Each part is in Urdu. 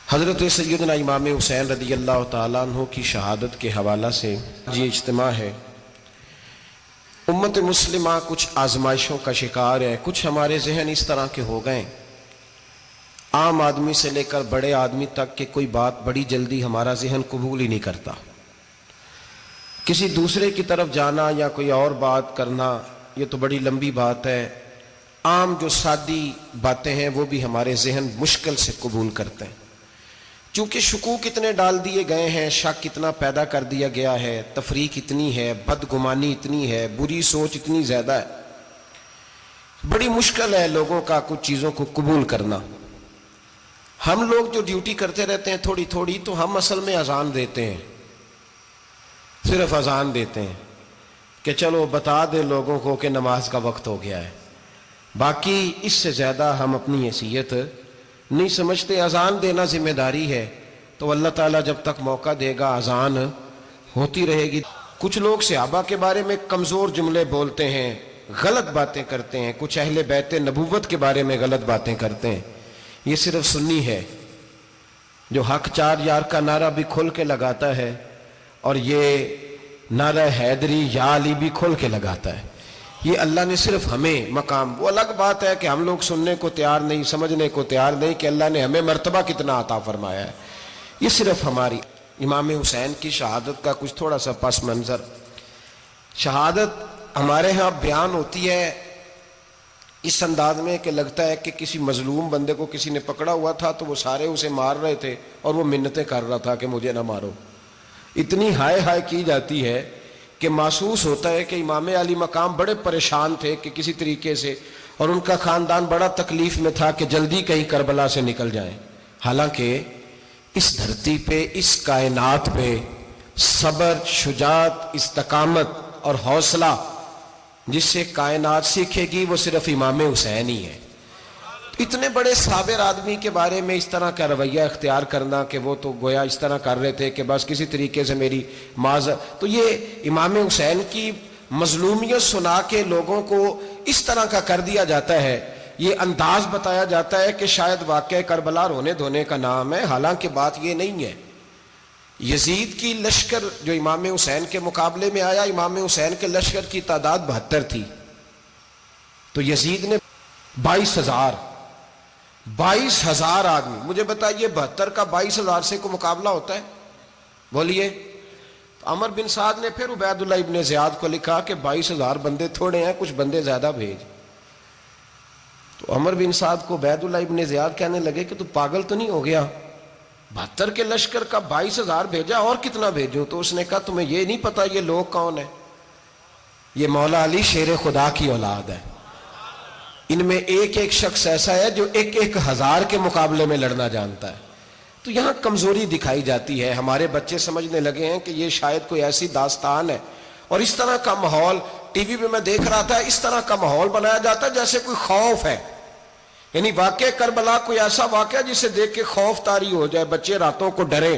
حضرت سیدنا امام حسین رضی اللہ تعالیٰ عنہ کی شہادت کے حوالہ سے یہ اجتماع ہے۔ امت مسلمہ کچھ آزمائشوں کا شکار ہے، کچھ ہمارے ذہن اس طرح کے ہو گئے، عام آدمی سے لے کر بڑے آدمی تک کہ کوئی بات بڑی جلدی ہمارا ذہن قبول ہی نہیں کرتا۔ کسی دوسرے کی طرف جانا یا کوئی اور بات کرنا یہ تو بڑی لمبی بات ہے، عام جو سادی باتیں ہیں وہ بھی ہمارے ذہن مشکل سے قبول کرتے ہیں۔ چونکہ شکوک اتنے ڈال دیے گئے ہیں، شک اتنا پیدا کر دیا گیا ہے، تفریق اتنی ہے، بدگمانی اتنی ہے، بری سوچ اتنی زیادہ ہے، بڑی مشکل ہے لوگوں کا کچھ چیزوں کو قبول کرنا۔ ہم لوگ جو ڈیوٹی کرتے رہتے ہیں تھوڑی تھوڑی، تو ہم اصل میں اذان دیتے ہیں، صرف اذان دیتے ہیں کہ چلو بتا دے لوگوں کو کہ نماز کا وقت ہو گیا ہے، باقی اس سے زیادہ ہم اپنی حیثیت نہیں سمجھتے۔ اذان دینا ذمہ داری ہے، تو اللہ تعالیٰ جب تک موقع دے گا اذان ہوتی رہے گی۔ کچھ لوگ صحابہ کے بارے میں کمزور جملے بولتے ہیں، غلط باتیں کرتے ہیں، کچھ اہل بیت نبوت کے بارے میں غلط باتیں کرتے ہیں۔ یہ صرف سنی ہے جو حق چار یار کا نعرہ بھی کھل کے لگاتا ہے، اور یہ نعرہ حیدری یا علی بھی کھل کے لگاتا ہے۔ یہ اللہ نے صرف ہمیں مقام، وہ الگ بات ہے کہ ہم لوگ سننے کو تیار نہیں، سمجھنے کو تیار نہیں کہ اللہ نے ہمیں مرتبہ کتنا عطا فرمایا ہے۔ یہ صرف ہماری امام حسین کی شہادت کا کچھ تھوڑا سا پس منظر۔ شہادت ہمارے ہاں بیان ہوتی ہے اس انداز میں کہ لگتا ہے کہ کسی مظلوم بندے کو کسی نے پکڑا ہوا تھا تو وہ سارے اسے مار رہے تھے اور وہ منتیں کر رہا تھا کہ مجھے نہ مارو۔ اتنی ہائے ہائے کی جاتی ہے کہ محسوس ہوتا ہے کہ امام علی مقام بڑے پریشان تھے کہ کسی طریقے سے، اور ان کا خاندان بڑا تکلیف میں تھا کہ جلدی کہیں کربلا سے نکل جائیں۔ حالانکہ اس دھرتی پہ، اس کائنات پہ صبر، شجاعت، استقامت اور حوصلہ جس سے کائنات سیکھے گی وہ صرف امام حسین ہی ہے۔ اتنے بڑے صابر آدمی کے بارے میں اس طرح کا رویہ اختیار کرنا کہ وہ تو گویا اس طرح کر رہے تھے کہ بس کسی طریقے سے میری تو یہ امام حسین کی مظلومیت سنا کے لوگوں کو اس طرح کا کر دیا جاتا ہے، یہ انداز بتایا جاتا ہے کہ شاید واقعہ کربلا رونے دھونے کا نام ہے، حالانکہ بات یہ نہیں ہے۔ یزید کی لشکر جو امام حسین کے مقابلے میں آیا، امام حسین کے لشکر کی تعداد 72 تھی، تو یزید نے 22,000 آدمی، مجھے بتائیے 72 کا 22,000 سے کو مقابلہ ہوتا ہے؟ بولیے۔ عمر بن سعد نے پھر عبید اللہ ابن زیاد کو لکھا کہ 22,000 بندے تھوڑے ہیں، کچھ بندے زیادہ بھیج۔ تو عمر بن سعد کو عبید اللہ ابن زیاد کہنے لگے کہ تو پاگل تو نہیں ہو گیا، 72 کے لشکر کا 22,000 بھیجا، اور کتنا بھیجوں؟ تو اس نے کہا تمہیں یہ نہیں پتا یہ لوگ کون ہیں؟ یہ مولا علی شیر خدا کی اولاد ہے، ان میں ایک ایک شخص ایسا ہے جو 1,000 کے مقابلے میں لڑنا جانتا ہے۔ تو یہاں کمزوری دکھائی جاتی ہے، ہمارے بچے سمجھنے لگے ہیں کہ یہ شاید کوئی ایسی داستان ہے، اور اس طرح کا ماحول ٹی وی پہ میں دیکھ رہا تھا، اس طرح کا ماحول بنایا جاتا ہے جیسے کوئی خوف ہے، یعنی واقع کربلا کوئی ایسا واقعہ جسے دیکھ کے خوف طاری ہو جائے، بچے راتوں کو ڈرے،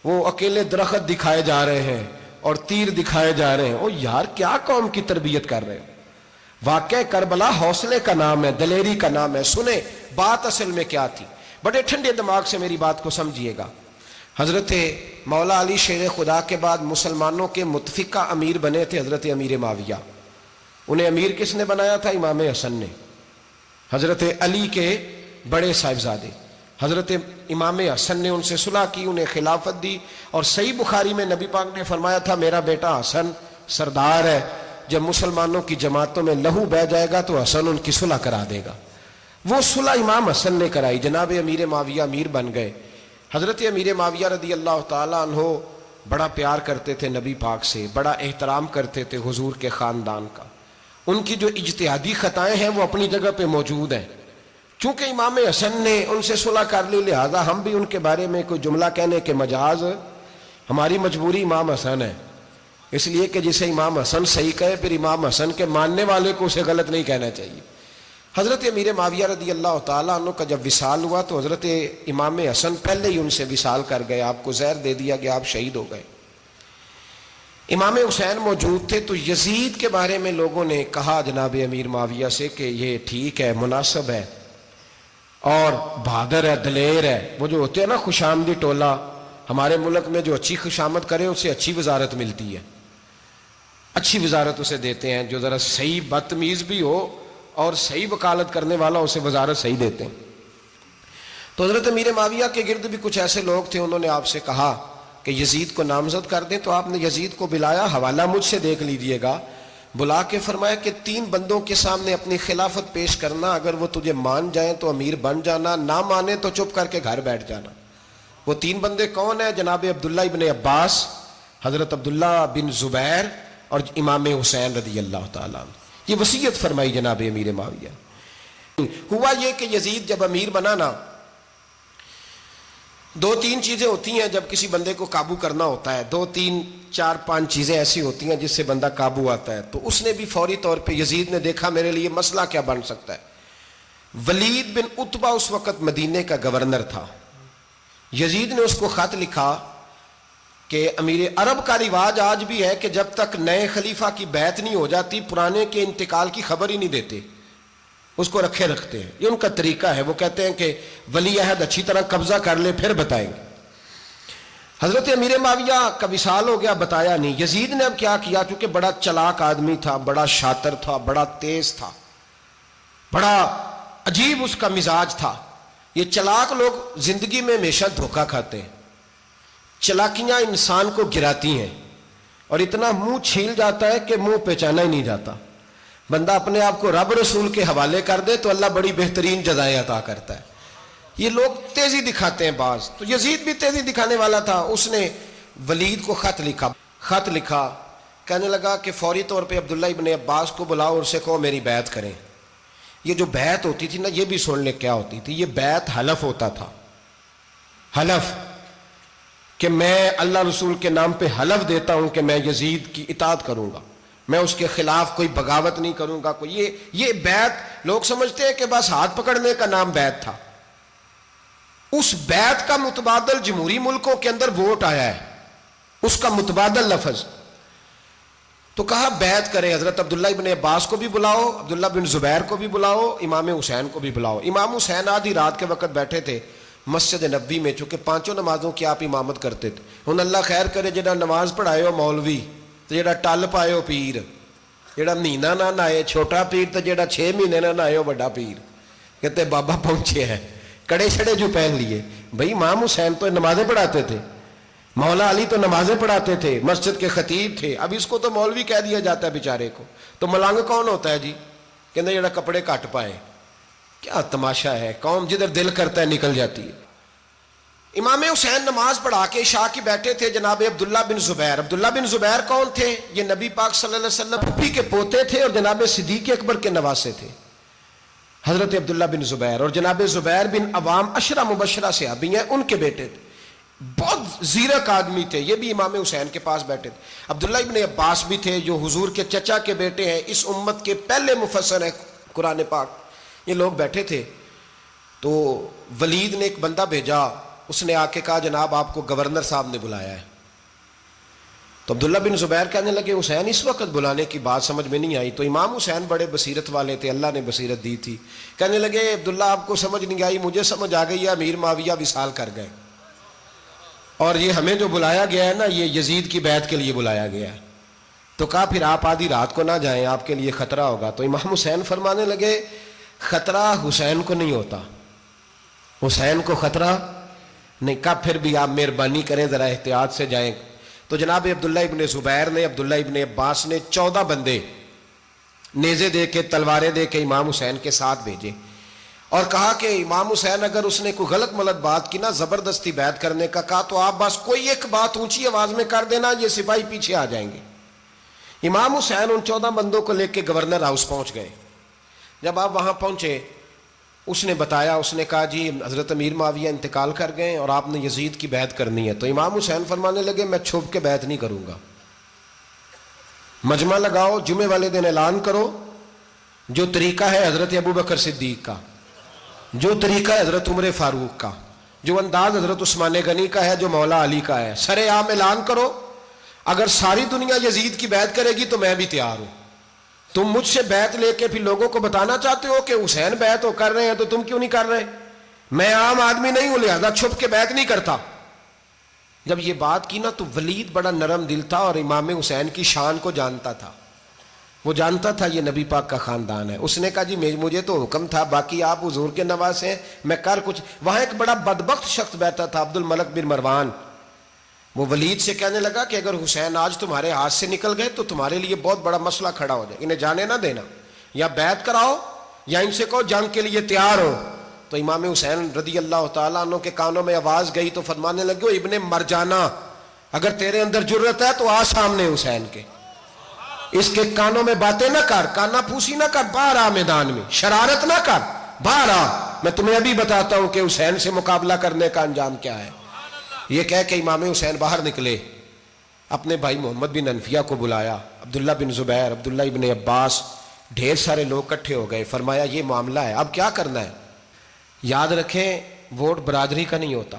وہ اکیلے درخت دکھائے جا رہے ہیں اور تیر دکھائے جا رہے ہیں۔ او یار کیا قوم کی تربیت کر رہے ہیں؟ واقعہ کربلا حوصلے کا نام ہے، دلیری کا نام ہے۔ سنیں بات اصل میں کیا تھی، بڑے ٹھنڈے دماغ سے میری بات کو سمجھیے گا۔ حضرت مولا علی شیر خدا کے بعد مسلمانوں کے متفقہ امیر بنے تھے حضرت امیر معاویہ۔ انہیں امیر کس نے بنایا تھا؟ امام حسن نے، حضرت علی کے بڑے صاحبزادے۔ حضرت امام حسن نے ان سے صلح کی، انہیں خلافت دی، اور صحیح بخاری میں نبی پاک نے فرمایا تھا میرا بیٹا حسن سردار ہے، جب مسلمانوں کی جماعتوں میں لہو بہہ جائے گا تو حسن ان کی صلح کرا دے گا۔ وہ صلح امام حسن نے کرائی، جناب امیر معاویہ امیر بن گئے۔ حضرت امیر معاویہ رضی اللہ تعالیٰ عنہ بڑا پیار کرتے تھے نبی پاک سے، بڑا احترام کرتے تھے حضور کے خاندان کا۔ ان کی جو اجتہادی خطائیں ہیں وہ اپنی جگہ پہ موجود ہیں، چونکہ امام حسن نے ان سے صلح کر لی، لہذا ہم بھی ان کے بارے میں کوئی جملہ کہنے کے مجاز، ہماری مجبوری امام حسن ہے، اس لیے کہ جسے امام حسن صحیح کہے پھر امام حسن کے ماننے والے کو اسے غلط نہیں کہنا چاہیے۔ حضرت امیر معاویہ رضی اللہ تعالیٰ عنہ کا جب وصال ہوا تو حضرت امام حسن پہلے ہی ان سے وصال کر گئے، آپ کو زہر دے دیا گیا، آپ شہید ہو گئے۔ امام حسین موجود تھے، تو یزید کے بارے میں لوگوں نے کہا جناب امیر معاویہ سے کہ یہ ٹھیک ہے، مناسب ہے، اور بہادر ہے، دلیر ہے. وہ جو ہوتے ہیں نا خوش آمدی ٹولہ، ہمارے ملک میں جو اچھی خوشامد کرے اسے اچھی وزارت ملتی ہے، اچھی وزارت اسے دیتے ہیں. جو ذرا صحیح بدتمیز بھی ہو اور صحیح وکالت کرنے والا اسے وزارت صحیح دیتے ہیں. تو حضرت امیر معاویہ کے گرد بھی کچھ ایسے لوگ تھے، انہوں نے آپ سے کہا کہ یزید کو نامزد کر دیں. تو آپ نے یزید کو بلایا، حوالہ مجھ سے دیکھ لیجئے گا. بلا کے فرمایا کہ 3 بندوں کے سامنے اپنی خلافت پیش کرنا، اگر وہ تجھے مان جائیں تو امیر بن جانا، نہ مانے تو چپ کر کے گھر بیٹھ جانا. وہ 3 بندے کون ہیں؟ جناب عبداللہ ابن عباس، حضرت عبداللہ بن زبیر اور امام حسین رضی اللہ تعالیٰ عنہ. یہ وصیت فرمائی جناب امیر معاویہ. ہوا یہ کہ یزید جب امیر بنا نا، 2-3 چیزیں ہوتی ہیں جب کسی بندے کو قابو کرنا ہوتا ہے، 2-3 4-5 چیزیں ایسی ہوتی ہیں جس سے بندہ قابو آتا ہے. تو اس نے بھی فوری طور پہ، یزید نے دیکھا میرے لیے مسئلہ کیا بن سکتا ہے. ولید بن عتبہ اس وقت مدینے کا گورنر تھا. یزید نے اس کو خط لکھا کہ امیر عرب کا رواج آج بھی ہے کہ جب تک نئے خلیفہ کی بیعت نہیں ہو جاتی پرانے کے انتقال کی خبر ہی نہیں دیتے، اس کو رکھے رکھتے ہیں. یہ ان کا طریقہ ہے. وہ کہتے ہیں کہ ولی عہد اچھی طرح قبضہ کر لے پھر بتائیں گے. حضرت امیر معاویہ کا وصال ہو گیا، بتایا نہیں. یزید نے اب کیا کیا، چونکہ بڑا چلاک آدمی تھا، بڑا شاطر تھا، بڑا تیز تھا، بڑا عجیب اس کا مزاج تھا. یہ چلاک لوگ زندگی میں ہمیشہ دھوکہ کھاتے ہیں. چلاکیاں انسان کو گراتی ہیں اور اتنا منہ چھیل جاتا ہے کہ منہ پہچانا ہی نہیں جاتا. بندہ اپنے آپ کو رب رسول کے حوالے کر دے تو اللہ بڑی بہترین جزائیں عطا کرتا ہے. یہ لوگ تیزی دکھاتے ہیں بعض. تو یزید بھی تیزی دکھانے والا تھا. اس نے ولید کو خط لکھا کہنے لگا کہ فوری طور پہ عبداللہ ابن عباس کو بلاؤ اور اسے کہو میری بیعت کریں. یہ جو بیعت ہوتی تھی نا، یہ بھی سن لے کیا ہوتی تھی. یہ بیعت حلف ہوتا تھا. حلف کہ میں اللہ رسول کے نام پہ حلف دیتا ہوں کہ میں یزید کی اطاعت کروں گا، میں اس کے خلاف کوئی بغاوت نہیں کروں گا. یہ بیعت لوگ سمجھتے ہیں کہ بس ہاتھ پکڑنے کا نام بیعت تھا. اس بیعت کا متبادل جمہوری ملکوں کے اندر ووٹ آیا ہے، اس کا متبادل لفظ. تو کہا بیعت کرے. حضرت عبداللہ ابن عباس کو بھی بلاؤ، عبداللہ بن زبیر کو بھی بلاؤ، امام حسین کو بھی بلاؤ. امام حسین آدھی رات کے وقت بیٹھے تھے مسجد نبوی میں، چونکہ 5 نمازوں کی آپ امامت کرتے تھے. ہن اللہ خیر کرے جڑا نماز پڑھائے ہو مولوی تو جڑا ٹل پائے ہو پیر، جڑا مہینہ نہ نہائے چھوٹا پیر تو جڑا 6 مہینے نہ نہائے ہو بڑا پیر. کہتے بابا پہنچے ہیں، کڑے چھڑے جو پہن لیے. بھائی امام حسین تو نمازیں پڑھاتے تھے، مولا علی تو نمازیں پڑھاتے تھے، مسجد کے خطیب تھے. اب اس کو تو مولوی کہہ دیا جاتا ہے بیچارے کو. تو ملنگ کون ہوتا ہے جی؟ کہتے جڑا کپڑے کٹ پائے. کیا تماشا ہے، قوم جدھر دل کرتا ہے نکل جاتی ہے. امام حسین نماز پڑھا کے عشاء کی بیٹھے تھے جناب عبداللہ بن زبیر. عبداللہ بن زبیر کون تھے؟ یہ نبی پاک صلی اللہ علیہ وسلم پھپھی کے پوتے تھے اور جناب صدیق اکبر کے نواسے تھے. حضرت عبداللہ بن زبیر اور جناب زبیر بن عوام عشرہ مبشرہ صحابی ہیں، ان کے بیٹے تھے. بہت زیرک آدمی تھے. یہ بھی امام حسین کے پاس بیٹھے تھے. عبداللہ ابن عباس بھی تھے جو حضور کے چچا کے بیٹے ہیں، اس امت کے پہلے مفسر ہیں قرآن پاک. یہ لوگ بیٹھے تھے. تو ولید نے ایک بندہ بھیجا، اس نے آ کے کہا جناب آپ کو گورنر صاحب نے بلایا ہے. تو عبداللہ بن زبیر کہنے لگے حسین اس وقت بلانے کی بات سمجھ میں نہیں آئی. تو امام حسین بڑے بصیرت والے تھے، اللہ نے بصیرت دی تھی. کہنے لگے عبداللہ آپ کو سمجھ نہیں آئی، مجھے سمجھ آ گئی ہے، امیر معاویہ وصال کر گئے اور یہ ہمیں جو بلایا گیا ہے نا، یہ یزید کی بیعت کے لیے بلایا گیا ہے. تو کہا پھر آپ آدھی رات کو نہ جائیں، آپ کے لیے خطرہ ہوگا. تو امام حسین فرمانے لگے خطرہ حسین کو نہیں ہوتا، حسین کو خطرہ نہیں. کہا پھر بھی آپ مہربانی کریں ذرا احتیاط سے جائیں. تو جناب عبداللہ ابن زبیر نے، عبداللہ ابن عباس نے 14 بندے نیزے دے کے، تلواریں دے کے امام حسین کے ساتھ بھیجے اور کہا کہ امام حسین اگر اس نے کوئی غلط ملت بات کی نا، زبردستی بیعت کرنے کا کہا، تو آپ بس کوئی ایک بات اونچی آواز میں کر دینا، یہ سپاہی پیچھے آ جائیں گے. امام حسین ان 14 بندوں کو لے کے گورنر ہاؤس پہنچ گئے. جب آپ وہاں پہنچے اس نے بتایا، اس نے کہا جی حضرت امیر معاویہ انتقال کر گئے اور آپ نے یزید کی بیعت کرنی ہے. تو امام حسین فرمانے لگے میں چھپ کے بیعت نہیں کروں گا. مجمع لگاؤ، جمعے والے دن اعلان کرو. جو طریقہ ہے حضرت ابو بکر صدیق کا، جو طریقہ ہے حضرت عمر فاروق کا، جو انداز حضرت عثمان غنی کا ہے، جو مولا علی کا ہے، سر عام اعلان کرو. اگر ساری دنیا یزید کی بیعت کرے گی تو میں بھی تیار ہوں. تم مجھ سے بیعت لے کے پھر لوگوں کو بتانا چاہتے ہو کہ حسین بیعت کر رہے ہیں تو تم کیوں نہیں کر رہے؟ میں عام آدمی نہیں ہوں لہذا چھپ کے بیعت نہیں کرتا. جب یہ بات کی نا تو ولید بڑا نرم دل تھا اور امام حسین کی شان کو جانتا تھا. وہ جانتا تھا یہ نبی پاک کا خاندان ہے. اس نے کہا جی مجھے تو حکم تھا، باقی آپ حضور کے نواز ہیں، میں کر کچھ. وہاں ایک بڑا بدبخت شخص بیٹھا تھا، عبد الملک بن مروان. وہ ولید سے کہنے لگا کہ اگر حسین آج تمہارے ہاتھ سے نکل گئے تو تمہارے لیے بہت بڑا مسئلہ کھڑا ہو جائے، انہیں جانے نہ دینا، یا بیعت کراؤ یا ان سے کہو جنگ کے لیے تیار ہو. تو امام حسین رضی اللہ تعالیٰ عنہ کے کانوں میں آواز گئی تو فرمانے لگے ابن مرجانہ، اگر تیرے اندر جرت ہے تو آ سامنے حسین کے، اس کے کانوں میں باتیں نہ کر، کانا پھوسی نہ کر، باہر آ میدان میں، شرارت نہ کر، باہر آ، میں تمہیں ابھی بتاتا ہوں کہ حسین سے مقابلہ کرنے کا انجام کیا ہے. یہ کہہ کہ امام حسین باہر نکلے، اپنے بھائی محمد بن انفیہ کو بلایا، عبداللہ بن زبیر، عبداللہ ابن عباس، ڈھیر سارے لوگ اکٹھے ہو گئے. فرمایا یہ معاملہ ہے، اب کیا کرنا ہے. یاد رکھیں ووٹ برادری کا نہیں ہوتا،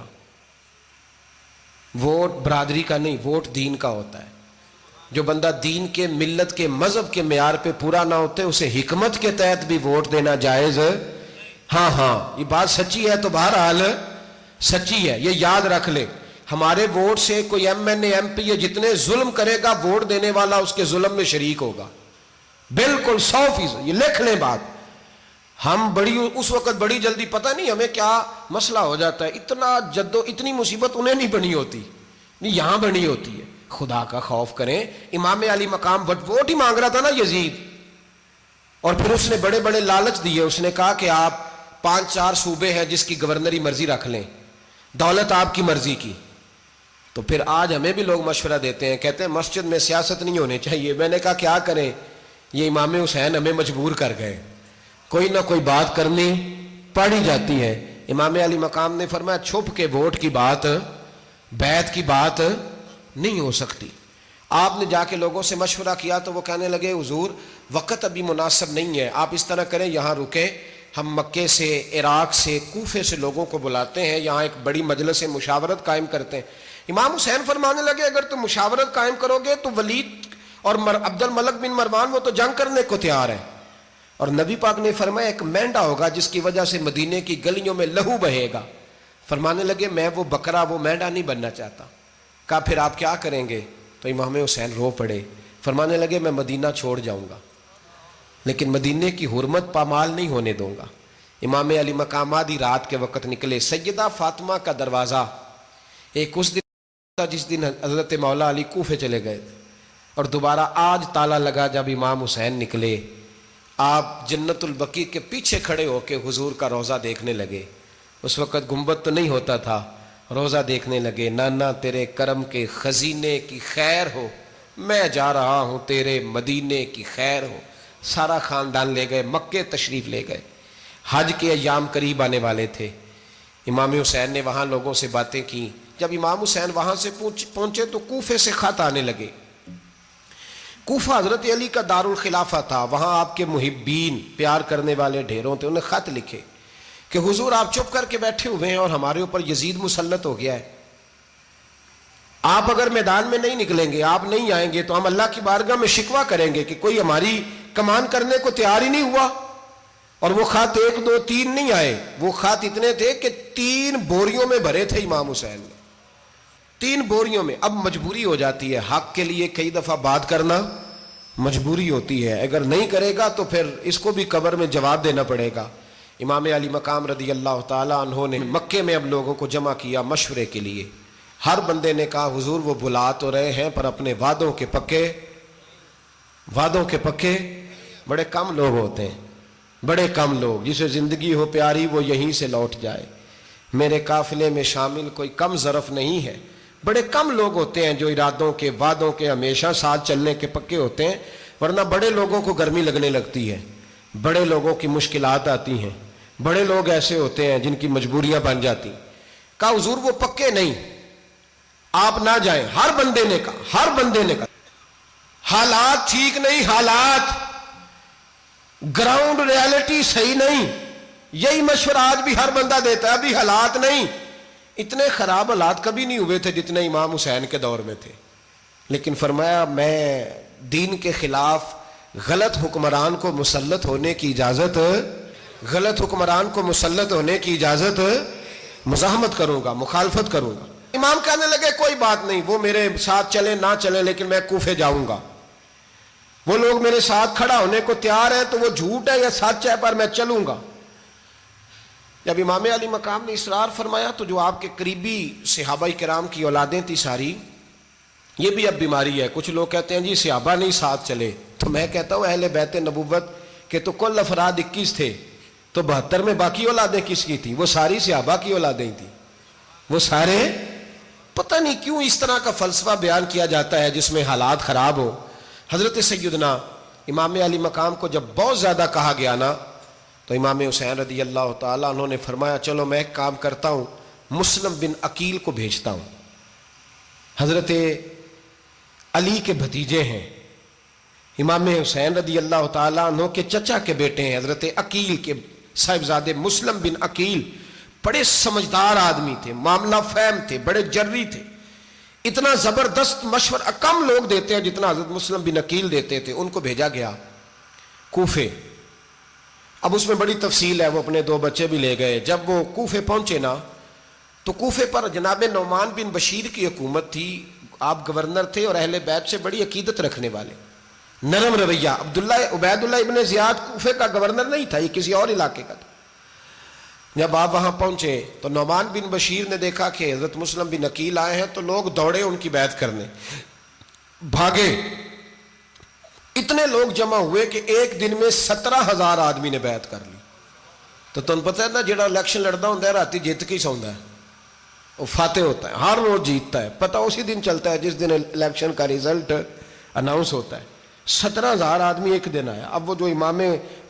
ووٹ برادری کا نہیں، ووٹ دین کا ہوتا ہے. جو بندہ دین کے، ملت کے، مذہب کے معیار پہ پورا نہ ہوتے اسے حکمت کے تحت بھی ووٹ دینا جائز. ہاں یہ بات سچی ہے تو بہرحال سچی ہے، یہ یاد رکھ لے. ہمارے ووٹ سے کوئی ایم این اے، ایم پی اے جتنے ظلم کرے گا، ووٹ دینے والا اس کے ظلم میں شریک ہوگا، بالکل 100%. یہ لکھ لیں بات. ہم اس وقت بڑی جلدی، پتہ نہیں ہمیں کیا مسئلہ ہو جاتا ہے، اتنا اتنی مصیبت انہیں نہیں بنی ہوتی، نہیں یہاں بنی ہوتی ہے. خدا کا خوف کریں. امام علی مقام ووٹ ہی مانگ رہا تھا نا یزید، اور پھر اس نے بڑے بڑے لالچ دیے. اس نے کہا کہ آپ 5-4 صوبے ہیں جس کی گورنری مرضی رکھ لیں، دولت آپ کی مرضی کی. تو پھر آج ہمیں بھی لوگ مشورہ دیتے ہیں، کہتے ہیں مسجد میں سیاست نہیں ہونی چاہیے. میں نے کہا کیا کریں، یہ امام حسین ہمیں مجبور کر گئے، کوئی نہ کوئی بات کرنی پڑ ہی جاتی ہے. امام علی مقام نے فرمایا چھپ کے ووٹ کی بات، بیعت کی بات نہیں ہو سکتی. آپ نے جا کے لوگوں سے مشورہ کیا تو وہ کہنے لگے حضور وقت ابھی مناسب نہیں ہے، آپ اس طرح کریں یہاں رکیں، ہم مکے سے، عراق سے، کوفے سے لوگوں کو بلاتے ہیں، یہاں ایک بڑی مجلس مشاورت قائم کرتے ہیں. امام حسین فرمانے لگے اگر تم مشاورت قائم کرو گے تو ولید اور عبد الملک بن مروان وہ تو جنگ کرنے کو تیار ہے، اور نبی پاک نے فرمایا ایک مینڈا ہوگا جس کی وجہ سے مدینے کی گلیوں میں لہو بہے گا. فرمانے لگے میں وہ بکرا، وہ مینڈا نہیں بننا چاہتا. کہا پھر آپ کیا کریں گے؟ تو امام حسین رو پڑے. فرمانے لگے میں مدینہ چھوڑ جاؤں گا لیکن مدینے کی حرمت پامال نہیں ہونے دوں گا. امام علی مقام آدھی رات کے وقت نکلے. سیدہ فاطمہ کا دروازہ ایک اس دن تھا جس دن حضرت مولا علی کوفے چلے گئے تھے، اور دوبارہ آج تالا لگا جب امام حسین نکلے. آپ جنت البقیع کے پیچھے کھڑے ہو کے حضور کا روضہ دیکھنے لگے. اس وقت گنبد تو نہیں ہوتا تھا، روضہ دیکھنے لگے. نانا تیرے کرم کے خزینے کی خیر ہو، میں جا رہا ہوں تیرے مدینے کی خیر ہو. سارا خاندان لے گئے، مکے تشریف لے گئے. حج کے ایام قریب آنے والے تھے. امام حسین نے وہاں لوگوں سے باتیں کی. جب امام حسین وہاں سے پہنچے تو کوفے سے خط آنے لگے. کوفہ حضرت علی کا دارالخلافہ تھا، وہاں آپ کے محبین، پیار کرنے والے ڈھیروں تھے. انہیں خط لکھے کہ حضور آپ چپ کر کے بیٹھے ہوئے ہیں اور ہمارے اوپر یزید مسلط ہو گیا ہے. آپ اگر میدان میں نہیں نکلیں گے، آپ نہیں آئیں گے تو ہم اللہ کی بارگاہ میں شکوہ کریں گے کہ کوئی ہماری کمان کرنے کو تیار ہی نہیں ہوا. اور وہ خط 1 2 3 نہیں آئے، وہ خط اتنے تھے کہ 3 بوریوں میں بھرے تھے امام حسین نے، 3 بوریوں میں. اب مجبوری ہو جاتی ہے، حق کے لیے کئی دفعہ بات کرنا مجبوری ہوتی ہے. اگر نہیں کرے گا تو پھر اس کو بھی قبر میں جواب دینا پڑے گا. امام علی مقام رضی اللہ تعالیٰ عنہ نے مکے میں اب لوگوں کو جمع کیا مشورے کے لیے. ہر بندے نے کہا حضور وہ بلا تو رہے ہیں پر اپنے وعدوں کے پکے. بڑے کم لوگ ہوتے ہیں، بڑے کم لوگ، جسے زندگی ہو پیاری وہ یہیں سے لوٹ جائے. میرے قافلے میں شامل کوئی کم ظرف نہیں ہے. بڑے کم لوگ ہوتے ہیں جو ارادوں کے، وعدوں کے ہمیشہ ساتھ چلنے کے پکے ہوتے ہیں، ورنہ بڑے لوگوں کو گرمی لگنے لگتی ہے، بڑے لوگوں کی مشکلات آتی ہیں. بڑے لوگ ایسے ہوتے ہیں جن کی مجبوریاں بن جاتی. کہا حضور وہ پکے نہیں، آپ نہ جائیں. ہر بندے نے کہا حالات ٹھیک نہیں، حالات گراؤنڈ ریالٹی صحیح نہیں. یہی مشورہ آج بھی ہر بندہ دیتا ہے، ابھی حالات نہیں. اتنے خراب حالات کبھی نہیں ہوئے تھے جتنے امام حسین کے دور میں تھے. لیکن فرمایا میں دین کے خلاف غلط حکمران کو مسلط ہونے کی اجازت غلط حکمران کو مسلط ہونے کی اجازت مزاحمت کروں گا، مخالفت کروں گا۔ امام کہنے لگے کوئی بات نہیں، وہ میرے ساتھ چلے نہ چلے لیکن میں کوفے جاؤں گا، وہ لوگ میرے ساتھ کھڑا ہونے کو تیار ہے تو وہ جھوٹ ہے یا سچ ہے پر میں چلوں گا۔ جب امام علی مقام نے اصرار فرمایا تو جو آپ کے قریبی صحابہ کرام کی اولادیں تھی ساری، یہ بھی اب بیماری ہے، کچھ لوگ کہتے ہیں جی صحابہ نہیں ساتھ چلے، تو میں کہتا ہوں اہل بیت نبوت کے تو کل افراد 21 تھے، تو 72 میں باقی اولادیں کس کی تھیں؟ وہ ساری صحابہ کی اولادیں تھیں، وہ سارے، پتہ نہیں کیوں اس طرح کا فلسفہ بیان کیا جاتا ہے جس میں حالات خراب ہو۔ حضرت سیدنا امام علی مقام کو جب بہت زیادہ کہا گیا نا تو امام حسین رضی اللہ تعالیٰ انہوں نے فرمایا چلو میں ایک کام کرتا ہوں، مسلم بن عقیل کو بھیجتا ہوں، حضرت علی کے بھتیجے ہیں، امام حسین رضی اللہ تعالیٰ عنہ کے چچا کے بیٹے ہیں، حضرت عقیل کے صاحبزادے مسلم بن عقیل بڑے سمجھدار آدمی تھے، معاملہ فہم تھے، بڑے جری تھے، اتنا زبردست مشورہ کم لوگ دیتے ہیں جتنا حضرت مسلم بن عقیل دیتے تھے۔ ان کو بھیجا گیا کوفے۔ اب اس میں بڑی تفصیل ہے، وہ اپنے 2 بچے بھی لے گئے۔ جب وہ کوفے پہنچے نا تو کوفے پر جناب نعمان بن بشیر کی حکومت تھی، آپ گورنر تھے اور اہل بیت سے بڑی عقیدت رکھنے والے، نرم رویہ۔ عبید اللہ ابن زیاد کوفے کا گورنر نہیں تھا، یہ کسی اور علاقے کا تھا۔ جب آپ وہاں پہنچے تو نعمان بن بشیر نے دیکھا کہ حضرت مسلم بن عقیل آئے ہیں تو لوگ دوڑے ان کی بیعت کرنے، بھاگے، اتنے لوگ جمع ہوئے کہ ایک دن میں 17,000 آدمی نے بیعت کر لی۔ تو تم پتہ ہے نا جڑا الیکشن لڑتا ہوں راتی جیت کے سوندا ہے، وہ فاتح ہوتا ہے، ہر روز جیتتا ہے، پتہ اسی دن چلتا ہے جس دن الیکشن کا ریزلٹ اناؤنس ہوتا ہے۔ 17,000 آدمی ایک دن آیا۔ اب وہ جو امام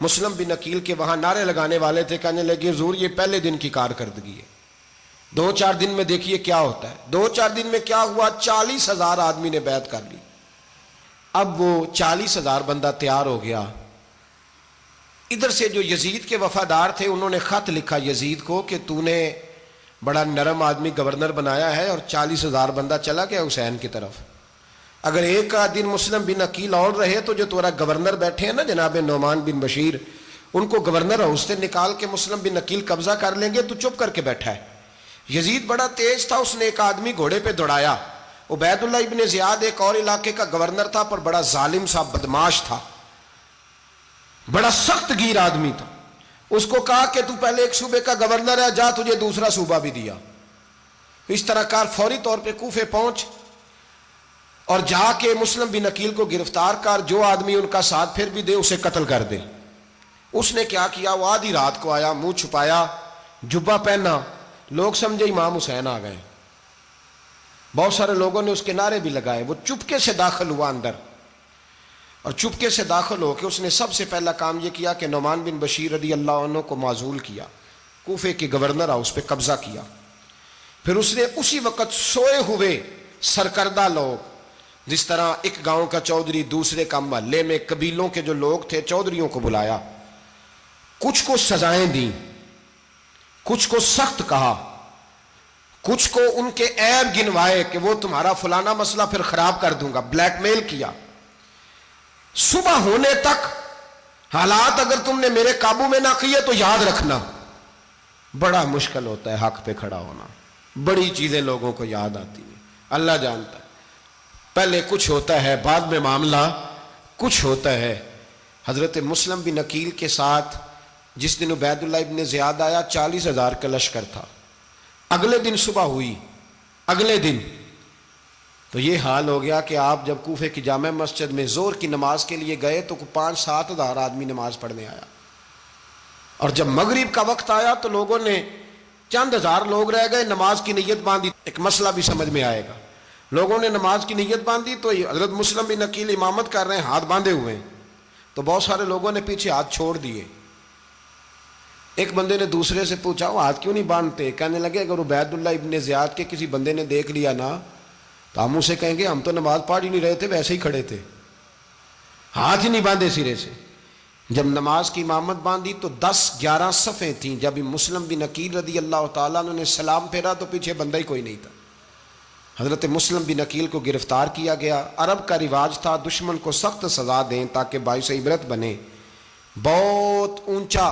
مسلم بن عقیل کے وہاں نعرے لگانے والے تھے کہنے لگے حضور یہ پہلے دن کی کارکردگی ہے، 2-4 دن میں دیکھیے کیا ہوتا ہے۔ 2-4 دن میں کیا ہوا؟ 40,000 آدمی نے بیعت کر لی۔ اب وہ 40,000 بندہ تیار ہو گیا۔ ادھر سے جو یزید کے وفادار تھے انہوں نے خط لکھا یزید کو کہ تو نے بڑا نرم آدمی گورنر بنایا ہے اور 40,000 بندہ چلا گیا حسین کی طرف، اگر ایک دن مسلم بن عقیل اور رہے تو جو تمہارا گورنر بیٹھے ہیں نا جناب نعمان بن بشیر، ان کو گورنر ہاؤس سے نکال کے مسلم بن عقیل قبضہ کر لیں گے، تو چپ کر کے بیٹھا ہے۔ یزید بڑا تیز تھا، اس نے ایک آدمی گھوڑے پہ دوڑایا۔ عبید اللہ ابن زیاد ایک اور علاقے کا گورنر تھا پر بڑا ظالم سا بدماش تھا، بڑا سخت گیر آدمی تھا۔ اس کو کہا کہ تو پہلے ایک صوبے کا گورنر ہے، جا تجھے دوسرا صوبہ بھی دیا۔ اس طرح کار فوری طور پہ کوفے پہنچ اور جا کے مسلم بن عقیل کو گرفتار کر، جو آدمی ان کا ساتھ پھر بھی دے اسے قتل کر دے۔ اس نے کیا کیا؟ وہ آدھی رات کو آیا، منہ چھپایا، جبہ پہنا، لوگ سمجھے امام حسین آ گئے۔ بہت سارے لوگوں نے اس کے نعرے بھی لگائے۔ وہ چپکے سے داخل ہوا اندر، اور چپکے سے داخل ہو کے اس نے سب سے پہلا کام یہ کیا کہ نعمان بن بشیر رضی اللہ عنہ کو معزول کیا، کوفے کے گورنر ہاؤس پہ قبضہ کیا۔ پھر اس نے اسی وقت سوئے ہوئے سرکردہ لوگ، جس طرح ایک گاؤں کا چودھری دوسرے کا محلے میں قبیلوں کے جو لوگ تھے چودھریوں کو بلایا، کچھ کو سزائیں دیں، کچھ کو سخت کہا، کچھ کو ان کے عیب گنوائے کہ وہ تمہارا فلانا مسئلہ پھر خراب کر دوں گا، بلیک میل کیا۔ صبح ہونے تک حالات اگر تم نے میرے قابو میں نہ کیے تو یاد رکھنا بڑا مشکل ہوتا ہے حق پہ کھڑا ہونا، بڑی چیزیں لوگوں کو یاد آتی ہیں، اللہ جانتا ہے۔ پہلے کچھ ہوتا ہے، بعد میں معاملہ کچھ ہوتا ہے۔ حضرت مسلم بن عقیل کے ساتھ جس دن عبید اللہ ابن زیاد آیا 40,000 کا لشکر تھا۔ اگلے دن صبح ہوئی، اگلے دن تو یہ حال ہو گیا کہ آپ جب کوفے کی جامع مسجد میں زور کی نماز کے لیے گئے تو 5-7 ہزار آدمی نماز پڑھنے آیا، اور جب مغرب کا وقت آیا تو لوگوں نے چند ہزار لوگ رہ گئے، نماز کی نیت باندھی۔ ایک مسئلہ بھی سمجھ میں آئے گا، لوگوں نے نماز کی نیت باندھی تو حضرت مسلم بن عقیل امامت کر رہے ہیں، ہاتھ باندھے ہوئے ہیں، تو بہت سارے لوگوں نے پیچھے ہاتھ چھوڑ دیے۔ ایک بندے نے دوسرے سے پوچھا وہ ہاتھ کیوں نہیں باندھتے؟ کہنے لگے اگر عبید اللہ ابن زیاد کے کسی بندے نے دیکھ لیا نا تو ہم اسے کہیں گے ہم تو نماز پڑھ ہی نہیں رہے تھے، ویسے ہی کھڑے تھے، ہاتھ ہی نہیں باندھے سرے سے۔ جب نماز کی امامت باندھی تو 10-11 صفیں تھیں۔ جب مسلم بن عقیل رضی اللہ تعالیٰ عنہ نے سلام پھیرا تو پیچھے بندہ ہی کوئی نہیں تھا۔ حضرت مسلم بن عقیل کو گرفتار کیا گیا۔ عرب کا رواج تھا دشمن کو سخت سزا دیں تاکہ باعث عبرت بنے۔ بہت اونچا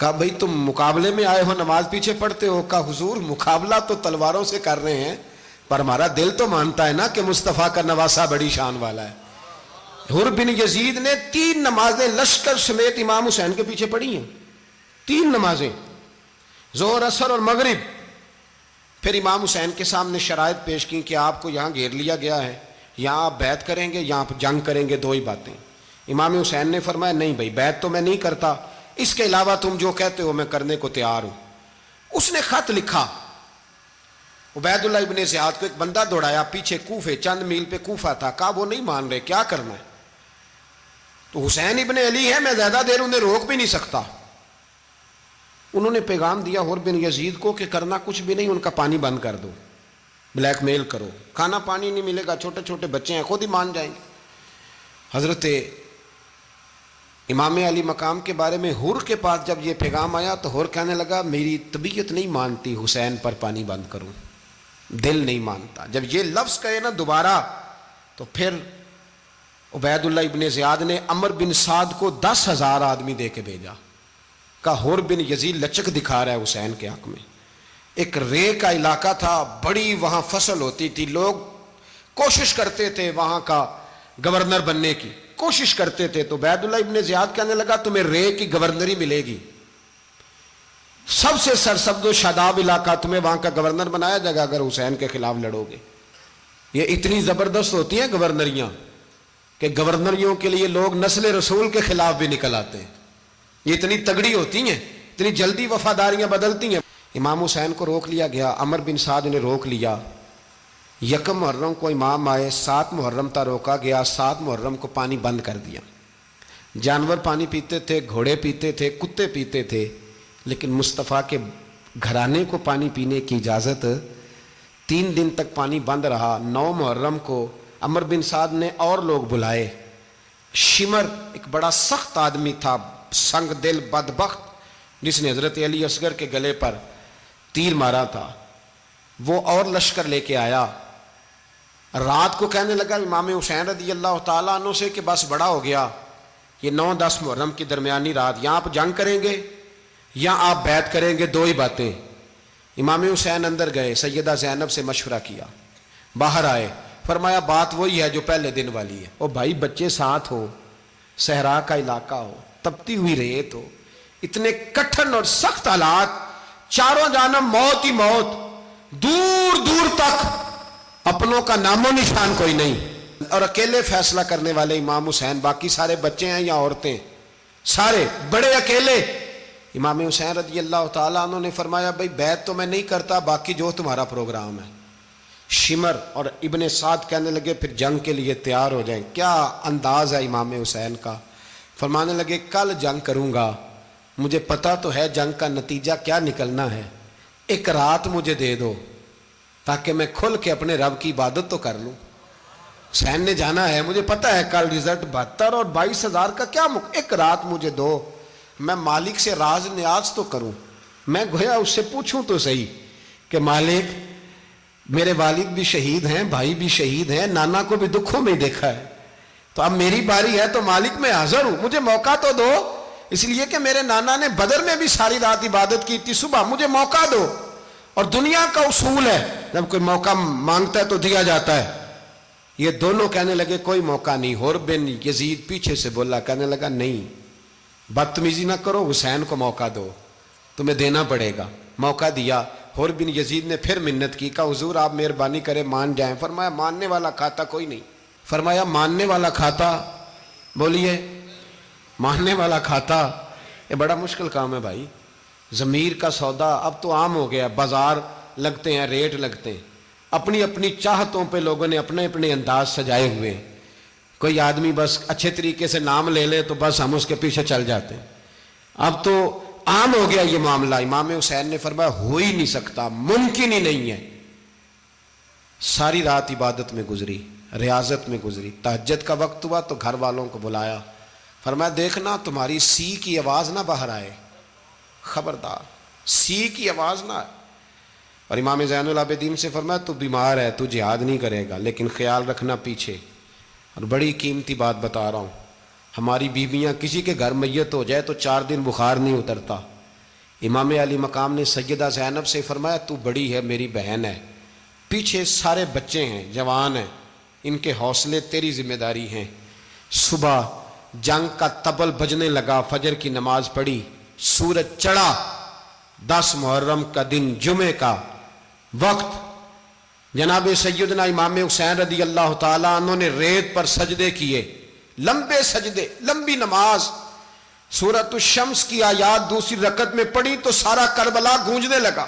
کہا بھئی تم مقابلے میں آئے ہو نماز پیچھے پڑھتے ہو؟ کہا حضور مقابلہ تو تلواروں سے کر رہے ہیں پر ہمارا دل تو مانتا ہے نا کہ مصطفیٰ کا نواسہ بڑی شان والا ہے۔ حر بن یزید نے 3 نمازیں لشکر سمیت امام حسین کے پیچھے پڑھی ہیں، 3 نمازیں، ظہر عصر اور مغرب۔ پھر امام حسین کے سامنے شرائط پیش کی کہ آپ کو یہاں گھیر لیا گیا ہے، یہاں آپ بیعت کریں گے، یہاں آپ جنگ کریں گے، 2 ہی باتیں۔ امام حسین نے فرمایا نہیں بھائی بیعت تو میں نہیں کرتا، اس کے علاوہ تم جو کہتے ہو میں کرنے کو تیار ہوں۔ اس نے خط لکھا، عبید اللہ ابن زیاد کو ایک بندہ دوڑایا پیچھے کوفے، چند میل پہ کوفہ تھا، کہا وہ نہیں مان رہے، کیا کرنا ہے؟ تو حسین ابن علی ہے، میں زیادہ دیر انہیں روک بھی نہیں سکتا۔ انہوں نے پیغام دیا حر بن یزید کو کہ کرنا کچھ بھی نہیں، ان کا پانی بند کر دو، بلیک میل کرو، کھانا پانی نہیں ملے گا، چھوٹے چھوٹے بچے ہیں، خود ہی مان جائیں گے۔ حضرت امام علی مقام کے بارے میں حر کے پاس جب یہ پیغام آیا تو حر کہنے لگا میری طبیعت نہیں مانتی حسین پر پانی بند کروں، دل نہیں مانتا۔ جب یہ لفظ کہے نا دوبارہ تو پھر عبید اللہ ابن زیاد نے عمر بن سعد کو 10,000 آدمی دے کے بھیجا، کہا حر بن یزید لچک دکھا رہا ہے حسین کے حق میں۔ ایک رے کا علاقہ تھا، بڑی وہاں فصل ہوتی تھی، لوگ کوشش کرتے تھے وہاں کا گورنر بننے کی، کوشش کرتے تھے۔ تو عبید اللہ ابن زیاد کہنے لگا تمہیں رے کی گورنری ملے گی، سب سے سرسبز و شاداب علاقہ، تمہیں وہاں کا گورنر بنایا جائے گا اگر حسین کے خلاف لڑو گے۔ یہ اتنی زبردست ہوتی ہیں گورنریاں کہ گورنریوں کے لیے لوگ نسل رسول کے خلاف بھی نکل آتے ہیں، یہ اتنی تگڑی ہوتی ہیں، اتنی جلدی وفاداریاں بدلتی ہیں۔ امام حسین کو روک لیا گیا، عمر بن سعد نے روک لیا۔ 1 محرم کو امام آئے، 7 محرم تا روکا گیا، 7 محرم کو پانی بند کر دیا۔ جانور پانی پیتے تھے، گھوڑے پیتے تھے، کتے پیتے تھے، لیکن مصطفیٰ کے گھرانے کو پانی پینے کی اجازت۔ 3 دن تک پانی بند رہا۔ 9 محرم کو عمر بن سعد نے اور لوگ بلائے۔ شمر ایک بڑا سخت آدمی تھا، سنگ دل بدبخت، جس نے حضرت علی اصغر کے گلے پر تیر مارا تھا، وہ اور لشکر لے کے آیا۔ رات کو کہنے لگا امام حسین رضی اللہ تعالیٰ عنہ سے کہ بس بڑا ہو گیا، یہ 9-10 محرم کی درمیانی رات، یہاں آپ جنگ کریں گے یا آپ بیعت کریں گے، 2 ہی باتیں۔ امام حسین اندر گئے، سیدہ زینب سے مشورہ کیا، باہر آئے، فرمایا بات وہی ہے جو پہلے دن والی ہے۔ او بھائی بچے ساتھ ہو، صحرا کا علاقہ ہو، تپتی ہوئی ریت ہو، اتنے کٹھن اور سخت حالات، چاروں جانب موت ہی موت، دور دور تک اپنوں کا نام و نشان کوئی نہیں، اور اکیلے فیصلہ کرنے والے امام حسین، باقی سارے بچے ہیں یا عورتیں، سارے بڑے اکیلے۔ امام حسین رضی اللہ تعالیٰ عنہ نے فرمایا بھائی بیعت تو میں نہیں کرتا، باقی جو تمہارا پروگرام ہے۔ شمر اور ابن سعد کہنے لگے پھر جنگ کے لیے تیار ہو جائیں۔ کیا انداز ہے امام حسین کا، فرمانے لگے کل جنگ کروں گا، مجھے پتا تو ہے جنگ کا نتیجہ کیا نکلنا ہے، 1 رات مجھے دے دو تاکہ میں کھل کے اپنے رب کی عبادت تو کر لوں۔ حسین نے جانا ہے، مجھے پتا ہے کل رزلٹ 72 اور 22,000 کا کیا 1 رات مجھے دو، میں مالک سے راز نیاز تو کروں، میں گویا اس سے پوچھوں تو صحیح کہ مالک میرے والد بھی شہید ہیں، بھائی بھی شہید ہیں، نانا کو بھی دکھوں میں دیکھا ہے، تو اب میری باری ہے تو مالک میں حاضر ہوں، مجھے موقع تو دو، اس لیے کہ میرے نانا نے بدر میں بھی ساری رات عبادت کی تھی، صبح مجھے موقع دو۔ اور دنیا کا اصول ہے جب کوئی موقع مانگتا ہے تو دیا جاتا ہے۔ یہ دونوں کہنے لگے کوئی موقع نہیں۔ حر بن یزید پیچھے سے بولا، کہنے لگا نہیں بدتمیزی نہ کرو، حسین کو موقع دو، تمہیں دینا پڑے گا۔ موقع دیا۔ حر بن یزید نے پھر منت کی، کہا حضور آپ مہربانی کریں مان جائیں۔ فرمایا ماننے والا کھاتا کوئی نہیں۔ فرمایا ماننے والا کھاتا، بولیے ماننے والا کھاتا، یہ بڑا مشکل کام ہے بھائی۔ ضمیر کا سودا اب تو عام ہو گیا، بازار لگتے ہیں، ریٹ لگتے ہیں، اپنی اپنی چاہتوں پہ لوگوں نے اپنے اپنے انداز سجائے ہوئے ہیں۔ کوئی آدمی بس اچھے طریقے سے نام لے لے تو بس ہم اس کے پیچھے چل جاتے ہیں، اب تو عام ہو گیا یہ معاملہ۔ امام حسین نے فرمایا ہو ہی نہیں سکتا، ممکن ہی نہیں ہے۔ ساری رات عبادت میں گزری، ریاضت میں گزری۔ تہجد کا وقت ہوا تو گھر والوں کو بلایا، فرمایا دیکھنا تمہاری سی کی آواز نہ باہر آئے، خبردار سی کی آواز نہ آئے۔ اور امام زین العابدین سے فرمایا تو بیمار ہے، تو جہاد نہیں کرے گا، لیکن خیال رکھنا پیچھے۔ اور بڑی قیمتی بات بتا رہا ہوں، ہماری بیویاں کسی کے گھر میت ہو جائے تو 4 دن بخار نہیں اترتا، امام علی مقام نے سیدہ زینب سے فرمایا تو بڑی ہے، میری بہن ہے، پیچھے سارے بچے ہیں، جوان ہیں، ان کے حوصلے تیری ذمہ داری ہیں۔ صبح جنگ کا طبل بجنے لگا، فجر کی نماز پڑھی، سورج چڑھا، 10 محرم کا دن، جمعے کا وقت، جناب سیدنا امام حسین رضی اللہ تعالیٰ عنہ نے ریت پر سجدے کیے، لمبے سجدے، لمبی نماز، سورۃ الشمس کی آیات دوسری رکعت میں پڑھی تو سارا کربلا گونجنے لگا۔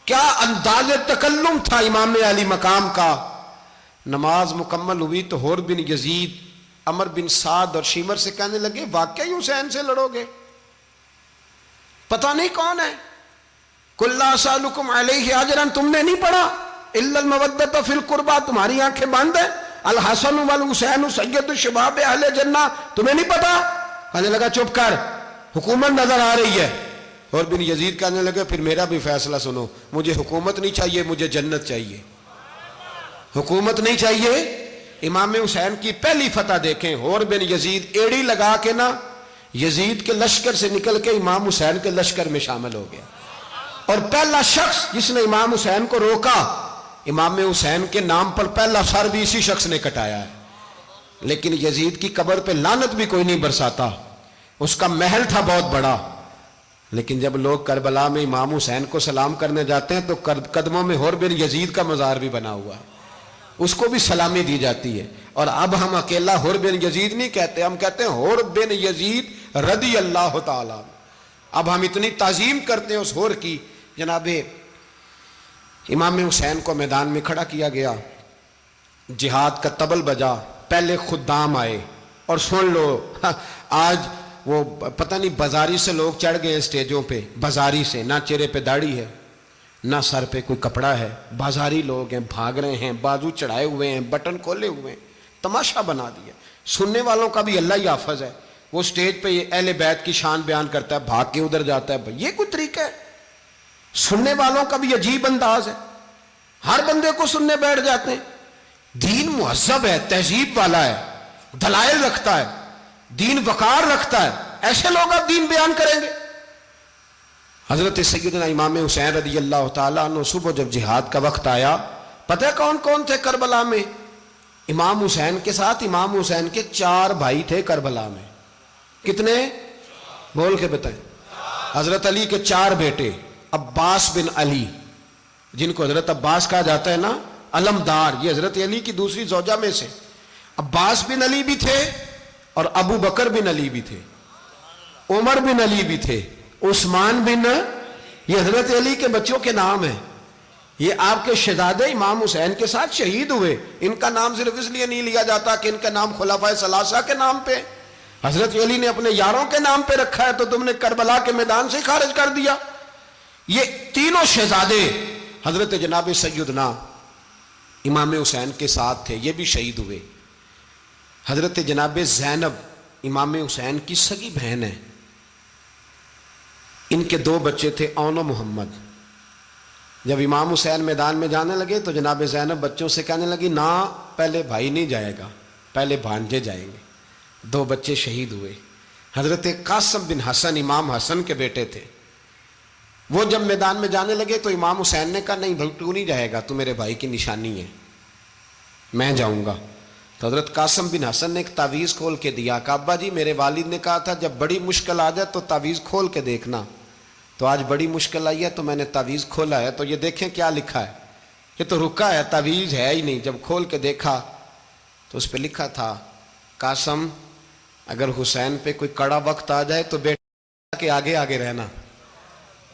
کیا انداز تکلم تھا امام علی مقام کا۔ نماز مکمل ہوئی تو حور بن یزید، عمر بن سعد اور شیمر سے کہنے لگے واقعی حسین سے لڑو گے؟ پتہ نہیں کون ہے۔ قُلْ لَا أَسْأَلُكُمْ عَلَيْهِ أَجْرًا، تم نے نہیں پڑھا إِلَّا الْمَوَدَّةَ فِي الْقُرْبَى، تمہاری آنکھیں بند ہیں، الحسن والحسین سید الشباب اہل جنہ، تمہیں نہیں پتا؟ کہنے لگا چپ کر، حکومت نظر آ رہی ہے۔ اور بن یزید کہنے لگے پھر میرا بھی فیصلہ سنو، مجھے حکومت نہیں چاہیے، مجھے جنت چاہیے۔ حکومت نہیں چاہیے۔ امام حسین کی پہلی فتح دیکھیں، اور بن یزید ایڑی لگا کے نا یزید کے لشکر سے نکل کے امام حسین کے لشکر میں شامل ہو گیا، اور پہلا شخص جس نے امام حسین کو روکا، امام حسین کے نام پر پہلا سر بھی اسی شخص نے کٹایا ہے۔ لیکن یزید کی قبر پہ لعنت بھی کوئی نہیں برساتا، اس کا محل تھا بہت بڑا، لیکن جب لوگ کربلا میں امام حسین کو سلام کرنے جاتے ہیں تو قدموں میں حور بن یزید کا مزار بھی بنا ہوا ہے، اس کو بھی سلامی دی جاتی ہے۔ اور اب ہم اکیلا حور بن یزید نہیں کہتے، ہم کہتے ہیں حور بن یزید رضی اللہ تعالیٰ۔ اب ہم اتنی تعظیم کرتے ہیں اس حور کی۔ جناب امام حسین کو میدان میں کھڑا کیا گیا، جہاد کا طبل بجا، پہلے خدام آئے، اور سن لو آج وہ پتہ نہیں بازاری سے لوگ چڑھ گئے اسٹیجوں پہ، بازاری سے، نہ چہرے پہ داڑھی ہے، نہ سر پہ کوئی کپڑا ہے، بازاری لوگ ہیں، بھاگ رہے ہیں، بازو چڑھائے ہوئے ہیں، بٹن کھولے ہوئے ہیں، تماشا بنا دیا۔ سننے والوں کا بھی اللہ ہی حافظ ہے، وہ سٹیج پہ اہل بیت کی شان بیان کرتا ہے، بھاگ کے ادھر جاتا ہے، یہ کوئی طریقہ ہے؟ سننے والوں کا بھی عجیب انداز ہے، ہر بندے کو سننے بیٹھ جاتے ہیں۔ دین مہذب ہے، تہذیب والا ہے، دلائل رکھتا ہے، دین وقار رکھتا ہے، ایسے لوگ اب دین بیان کریں گے؟ حضرت سیدنا امام حسین رضی اللہ تعالیٰ عنہ صبح جب جہاد کا وقت آیا، پتہ ہے کون کون تھے کربلا میں؟ امام حسین کے ساتھ امام حسین کے 4 بھائی تھے کربلا میں۔ کتنے؟ بول کے بتائیں۔ حضرت علی کے 4 بیٹے، عباس بن علی، جن کو حضرت عباس کہا جاتا ہے نا، علمدار، یہ حضرت علی کی دوسری زوجہ میں سے۔ عباس بن علی بھی تھے، اور ابو بکر بن علی بھی تھے، عمر بن علی بھی تھے، عثمان بن، یہ حضرت علی کے بچوں کے نام ہیں۔ یہ آپ کے شہزادے امام حسین کے ساتھ شہید ہوئے، ان کا نام صرف اس لیے نہیں لیا جاتا کہ ان کا نام خلفائے ثلاثہ کے نام پہ، حضرت علی نے اپنے یاروں کے نام پہ رکھا ہے، تو تم نے کربلا کے میدان سے خارج کر دیا۔ یہ تینوں شہزادے حضرت جناب سیدنا امام حسین کے ساتھ تھے، یہ بھی شہید ہوئے۔ حضرت جناب زینب امام حسین کی سگی بہن ہے، ان کے 2 بچے تھے، اون و محمد۔ جب امام حسین میدان میں جانے لگے تو جناب زینب بچوں سے کہنے لگی نہ، پہلے بھائی نہیں جائے گا، پہلے بھانجے جائیں گے۔ 2 بچے شہید ہوئے۔ حضرت قاسم بن حسن امام حسن کے بیٹے تھے، وہ جب میدان میں جانے لگے تو امام حسین نے کہا نہیں بھائی تو نہیں جائے گا، تو میرے بھائی کی نشانی ہے، میں جاؤں گا۔ تو حضرت قاسم بن حسن نے ایک تعویذ کھول کے دیا کہ ابا جی میرے والد نے کہا تھا جب بڑی مشکل آ جائے تو تعویذ کھول کے دیکھنا، تو آج بڑی مشکل آئی ہے تو میں نے تعویذ کھولا ہے، تو یہ دیکھیں کیا لکھا ہے، یہ تو رکا ہے، تعویذ ہے ہی نہیں۔ جب کھول کے دیکھا تو اس پہ لکھا تھا قاسم اگر حسین پہ کوئی کڑا وقت آ جائے تو بیٹا کے آگے آگے رہنا،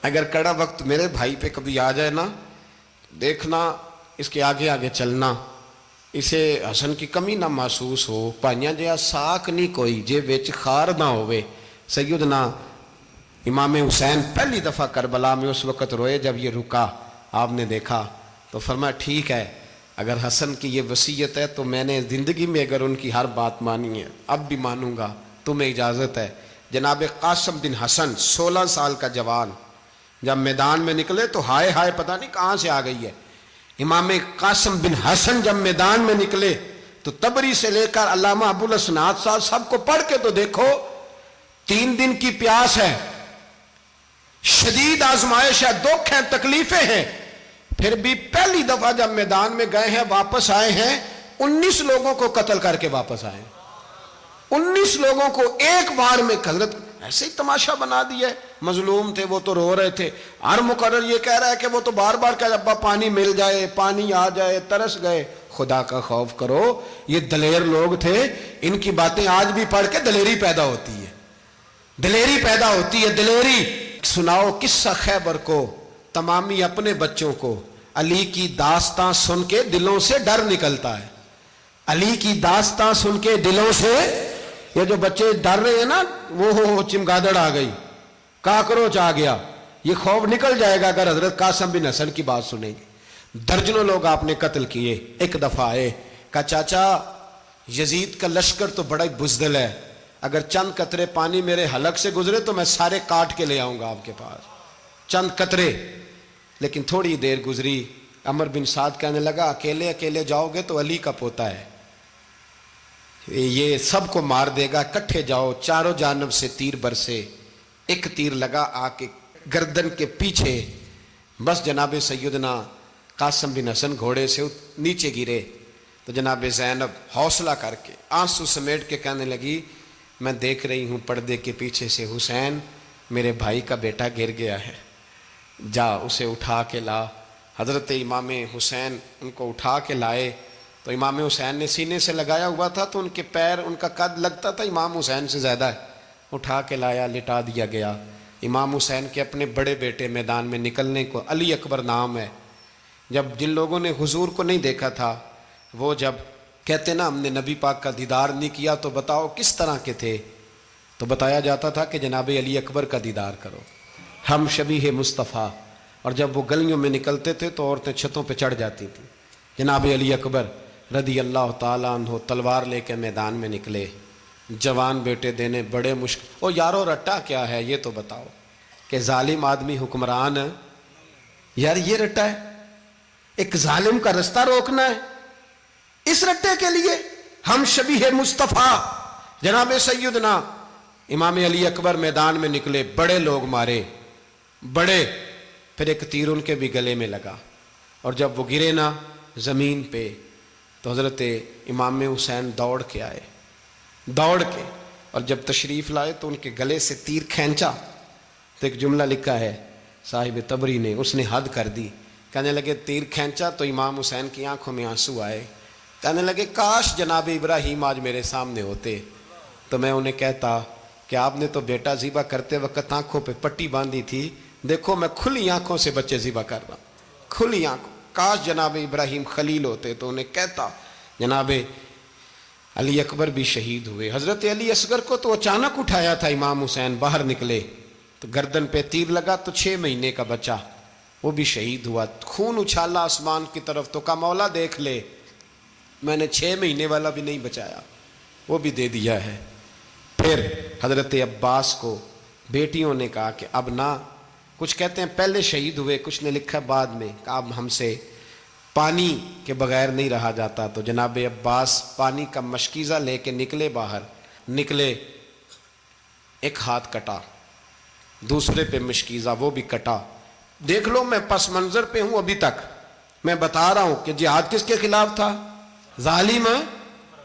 اگر کڑا وقت میرے بھائی پہ کبھی آ جائے نا دیکھنا اس کے آگے آگے چلنا، اسے حسن کی کمی نہ محسوس ہو، پائیاں جہاں ساک نہیں کوئی جے وچ خار نہ ہوئے۔ سیدنا امام حسین پہلی دفعہ کربلا میں اس وقت روئے جب یہ رکا، آپ نے دیکھا تو فرمایا ٹھیک ہے، اگر حسن کی یہ وصیت ہے تو میں نے زندگی میں اگر ان کی ہر بات مانی ہے اب بھی مانوں گا، تمہیں اجازت ہے۔ جناب قاسم بن حسن 16 سال کا جوان جب میدان میں نکلے تو ہائے ہائے پتہ نہیں کہاں سے آ گئی ہے۔ امام قاسم بن حسن جب میدان میں نکلے تو تبری سے لے کر علامہ ابو الاسناد صاحب سب کو پڑھ کے تو دیکھو، 3 دن کی پیاس ہے، شدید آزمائش ہے، دکھ ہیں، تکلیفیں ہیں، پھر بھی پہلی دفعہ جب میدان میں گئے ہیں واپس آئے ہیں 19 لوگوں کو قتل کر کے واپس آئے ہیں۔ 19 لوگوں کو ایک بار میں حضرت ایسے ہی تماشا بنا دیا ہے۔ مظلوم تھے وہ تو رو رہے تھے، ہر مقرر یہ کہہ رہا ہے کہ وہ تو بار بار کہ ابا پانی مل جائے، پانی آ جائے، ترس گئے۔ خدا کا خوف کرو، یہ دلیر لوگ تھے، ان کی باتیں آج بھی پڑھ کے دلیری پیدا ہوتی ہے، دلیری پیدا ہوتی ہے، دلیری۔ سناؤ قصہ خیبر کو، تمامی اپنے بچوں کو علی کی داستان سن کے دلوں سے ڈر نکلتا ہے، علی کی داستان سن کے دلوں سے۔ یہ جو بچے ڈر رہے ہیں نا، وہ چمگادڑ آ گئی، کاکروچ آ گیا، یہ خوف نکل جائے گا اگر حضرت قاسم بن حسن کی بات سنیں گے۔ درجنوں لوگ آپ نے قتل کیے۔ ایک دفعہ آئے، کہا چاچا یزید کا لشکر تو بڑا ہی بزدل ہے، اگر چند قطرے پانی میرے حلق سے گزرے تو میں سارے کاٹ کے لے آؤں گا آپ کے پاس، چند قطرے۔ لیکن تھوڑی دیر گزری، عمر بن سعد کہنے لگا اکیلے اکیلے جاؤ گے تو علی کا پوتا ہے، یہ سب کو مار دے گا، اکٹھے جاؤ۔ چاروں جانب سے تیر برسے، ایک تیر لگا آ کے گردن کے پیچھے، بس جناب سیدنا قاسم بن حسن گھوڑے سے نیچے گرے تو جناب زینب حوصلہ کر کے آنسو سمیٹ کے کہنے لگی میں دیکھ رہی ہوں پردے کے پیچھے سے حسین میرے بھائی کا بیٹا گر گیا ہے، جا اسے اٹھا کے لا۔ حضرت امام حسین ان کو اٹھا کے لائے تو امام حسین نے سینے سے لگایا ہوا تھا تو ان کے پیر، ان کا قد لگتا تھا امام حسین سے زیادہ ہے، اٹھا کے لایا، لٹا دیا گیا۔ امام حسین کے اپنے بڑے بیٹے میدان میں نکلنے کو، علی اکبر نام ہے، جب جن لوگوں نے حضور کو نہیں دیکھا تھا وہ جب کہتے نا ہم نے نبی پاک کا دیدار نہیں کیا تو بتاؤ کس طرح کے تھے، تو بتایا جاتا تھا کہ جناب علی اکبر کا دیدار کرو، ہم شبیہ مصطفیٰ۔ اور جب وہ گلیوں میں نکلتے تھے تو عورتیں چھتوں پہ چڑھ جاتی تھیں۔ جناب علی اکبر رضی اللہ تعالیٰ عنہ تلوار لے کے میدان میں نکلے، جوان بیٹے دینے بڑے مشکل۔ او یارو رٹا کیا ہے یہ تو بتاؤ، کہ ظالم آدمی حکمران، یار یہ رٹا ہے، ایک ظالم کا رستہ روکنا ہے، اس رٹے کے لیے ہم شبیہ مصطفیٰ۔ جناب سیدنا امام علی اکبر میدان میں نکلے، بڑے لوگ مارے، بڑے، پھر ایک تیر ان کے بھی گلے میں لگا، اور جب وہ گرے نا زمین پہ تو حضرت امام حسین دوڑ کے آئے، دوڑ کے، اور جب تشریف لائے تو ان کے گلے سے تیر کھینچا تو ایک جملہ لکھا ہے صاحب تبری نے، اس نے حد کر دی، کہنے لگے تیر کھینچا تو امام حسین کی آنکھوں میں آنسو آئے، کہنے لگے کاش جناب ابراہیم آج میرے سامنے ہوتے تو میں انہیں کہتا کہ آپ نے تو بیٹا ذبح کرتے وقت آنکھوں پہ پٹی باندھی تھی، دیکھو میں کھلی آنکھوں سے بچے ذبح کر رہا ہوں، کھلی آنکھوں، کاش جناب ابراہیم خلیل ہوتے تو انہیں کہتا۔ جناب علی اکبر بھی شہید ہوئے۔ حضرت علی اصغر کو تو اچانک اٹھایا تھا امام حسین، باہر نکلے تو گردن پہ تیر لگا تو 6 مہینے کا بچہ وہ بھی شہید ہوا، خون اچھالا آسمان کی طرف تو کہا مولا دیکھ لے میں نے 6 مہینے والا بھی نہیں بچایا، وہ بھی دے دیا ہے۔ پھر حضرت عباس کو بیٹیوں نے کہا کہ اب نہ، کچھ کہتے ہیں پہلے شہید ہوئے، کچھ نے لکھا بعد میں، کہ اب ہم سے پانی کے بغیر نہیں رہا جاتا، تو جناب عباس پانی کا مشکیزہ لے کے نکلے، باہر نکلے، ایک ہاتھ کٹا، دوسرے پہ مشکیزہ وہ بھی کٹا۔ دیکھ لو میں پس منظر پہ ہوں ابھی تک، میں بتا رہا ہوں کہ جہاد کس کے خلاف تھا؟ ظالم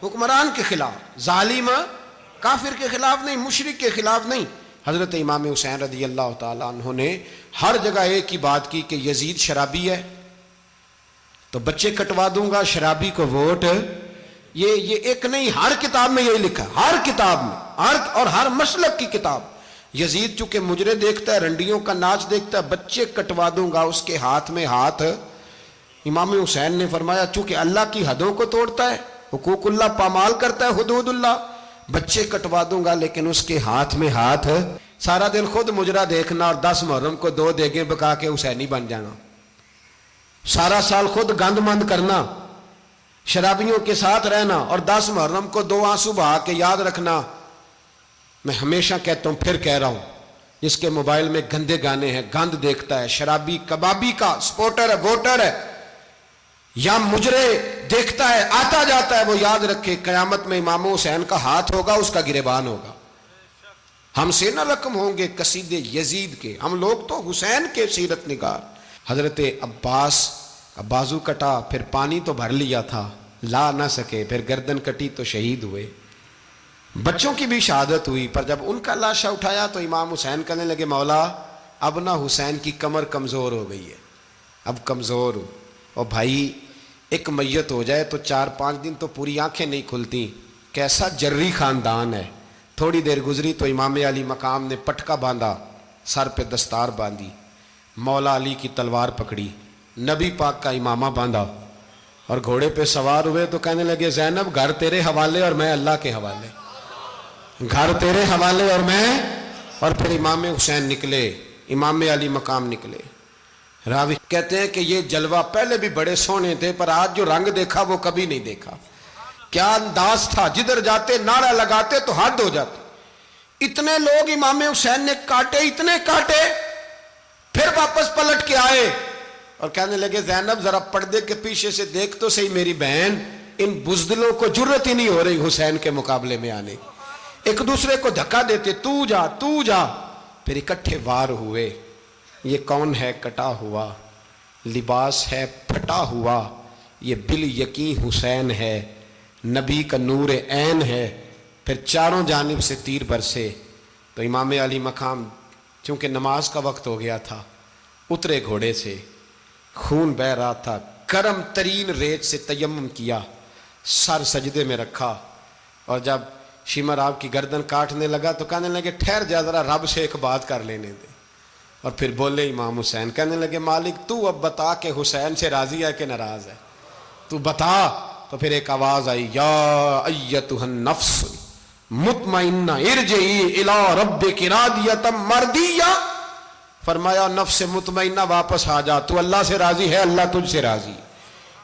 حکمران کے خلاف، ظالم کافر کے خلاف نہیں، مشرک کے خلاف نہیں۔ حضرت امام حسین رضی اللہ تعالیٰ عنہ نے ہر جگہ ایک ہی بات کی کہ یزید شرابی ہے تو بچے کٹوا دوں گا، شرابی کو ووٹ۔ یہ ایک نہیں، ہر کتاب میں یہی لکھا، ہر کتاب میں، اور ہر مسلک کی کتاب۔ یزید چونکہ مجرے دیکھتا ہے، رنڈیوں کا ناچ دیکھتا ہے، بچے کٹوا دوں گا، اس کے ہاتھ میں ہاتھ۔ امام حسین نے فرمایا چونکہ اللہ کی حدوں کو توڑتا ہے، حقوق اللہ پامال کرتا ہے، حدود اللہ، بچے کٹوا دوں گا لیکن اس کے ہاتھ میں ہاتھ۔ سارا دن خود مجرا دیکھنا اور 10 محرم کو 2 دیگیں پکا کے حسینی بن جانا، سارا سال خود گند مند کرنا، شرابیوں کے ساتھ رہنا، اور 10 محرم کو 2 آنسو بہا کے یاد رکھنا۔ میں ہمیشہ کہتا ہوں، پھر کہہ رہا ہوں، جس کے موبائل میں گندے گانے ہیں، گند دیکھتا ہے، شرابی کبابی کا سپورٹر ہے، ووٹر ہے، یا مجرے دیکھتا ہے آتا جاتا ہے، وہ یاد رکھے قیامت میں امام حسین کا ہاتھ ہوگا، اس کا گریبان ہوگا۔ ہم سے نہ رقم ہوں گے قصیدے یزید کے، ہم لوگ تو حسین کے سیرت نگار۔ حضرت عباس کا بازو کٹا، پھر پانی تو بھر لیا تھا، لا نہ سکے، پھر گردن کٹی تو شہید ہوئے۔ بچوں کی بھی شہادت ہوئی، پر جب ان کا لاشا اٹھایا تو امام حسین کہنے لگے مولا اب نہ حسین کی کمر کمزور ہو گئی ہے، اب کمزور ہو۔ اور بھائی ایک میت ہو جائے تو 4-5 دن تو پوری آنکھیں نہیں کھلتی، کیسا جری خاندان ہے۔ تھوڑی دیر گزری تو امام علی مقام نے پٹکا باندھا، سر پہ دستار باندھی، مولا علی کی تلوار پکڑی، نبی پاک کا امامہ باندھا اور گھوڑے پہ سوار ہوئے تو کہنے لگے زینب گھر تیرے حوالے اور میں اللہ کے حوالے، گھر تیرے حوالے اور میں۔ اور پھر امام حسین نکلے، امام علی مقام نکلے۔ راوی کہتے ہیں کہ یہ جلوہ پہلے بھی بڑے سونے تھے، پر آج جو رنگ دیکھا وہ کبھی نہیں دیکھا۔ کیا انداز تھا، جدھر جاتے نعرہ لگاتے تو حد ہو جاتے۔ اتنے لوگ امام حسین نے کاٹے، اتنے کاٹے، پھر واپس پلٹ کے آئے اور کہنے لگے زینب ذرا پردے کے پیچھے سے دیکھ تو صحیح میری بہن، ان بزدلوں کو جرت ہی نہیں ہو رہی حسین کے مقابلے میں آنے، ایک دوسرے کو دھکا دیتے، تو جا تو جا۔ پھر اکٹھے وار ہوئے۔ یہ کون ہے کٹا ہوا، لباس ہے پھٹا ہوا، یہ بال یقین حسین ہے، نبی کا نور عین ہے۔ پھر چاروں جانب سے تیر برسے تو امام علی مقام چونکہ نماز کا وقت ہو گیا تھا، اترے گھوڑے سے، خون بہ رہا تھا، گرم ترین ریت سے تیمم کیا، سر سجدے میں رکھا، اور جب شمر آپ کی گردن کاٹنے لگا تو کہنے لگے ٹھہر جا ذرا رب سے ایک بات کر لینے دے۔ اور پھر بولے امام حسین، کہنے لگے مالک تو اب بتا کہ حسین سے راضی ہے کہ ناراض ہے، تو بتا۔ تو پھر ایک آواز آئی، یا ایتھا النفس مطمئنہ ارجعی الی ربک راضیۃ مرضیہ، فرمایا نفس مطمئنہ واپس آ جا، تو اللہ سے راضی ہے، اللہ تجھ سے راضی۔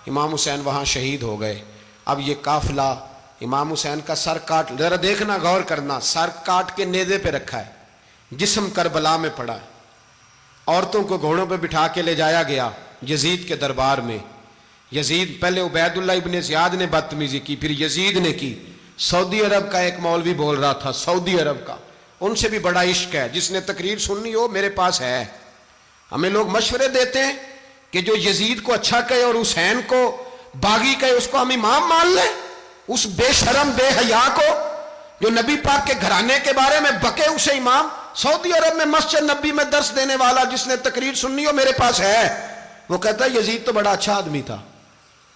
امام حسین وہاں شہید ہو گئے۔ اب یہ قافلہ امام حسین کا سر کاٹ، ذرا دیکھنا غور کرنا، سر کاٹ کے نیزے پہ رکھا ہے، جسم کربلا میں پڑا ہے، عورتوں کو گھوڑوں پہ بٹھا کے لے جایا گیا یزید کے دربار میں۔ یزید پہلے عبید اللہ ابن زیاد نے بدتمیزی کی، پھر یزید نے کی۔ سعودی عرب کا ایک مولوی بول رہا تھا، سعودی عرب کا، ان سے بھی بڑا عشق ہے، جس نے تقریر سننی ہو میرے پاس ہے۔ ہمیں لوگ مشورے دیتے ہیں کہ جو یزید کو اچھا کہے اور حسین کو باغی کہے اس کو ہم امام مان لیں، اس بے شرم بے حیا کو جو نبی پاک کے گھرانے کے بارے میں بکے اسے امام۔ سعودی عرب میں مسجد نبی میں درس دینے والا جس نے تقریر سننی ہو میرے پاس ہے، وہ کہتا ہے یزید تو بڑا اچھا آدمی تھا،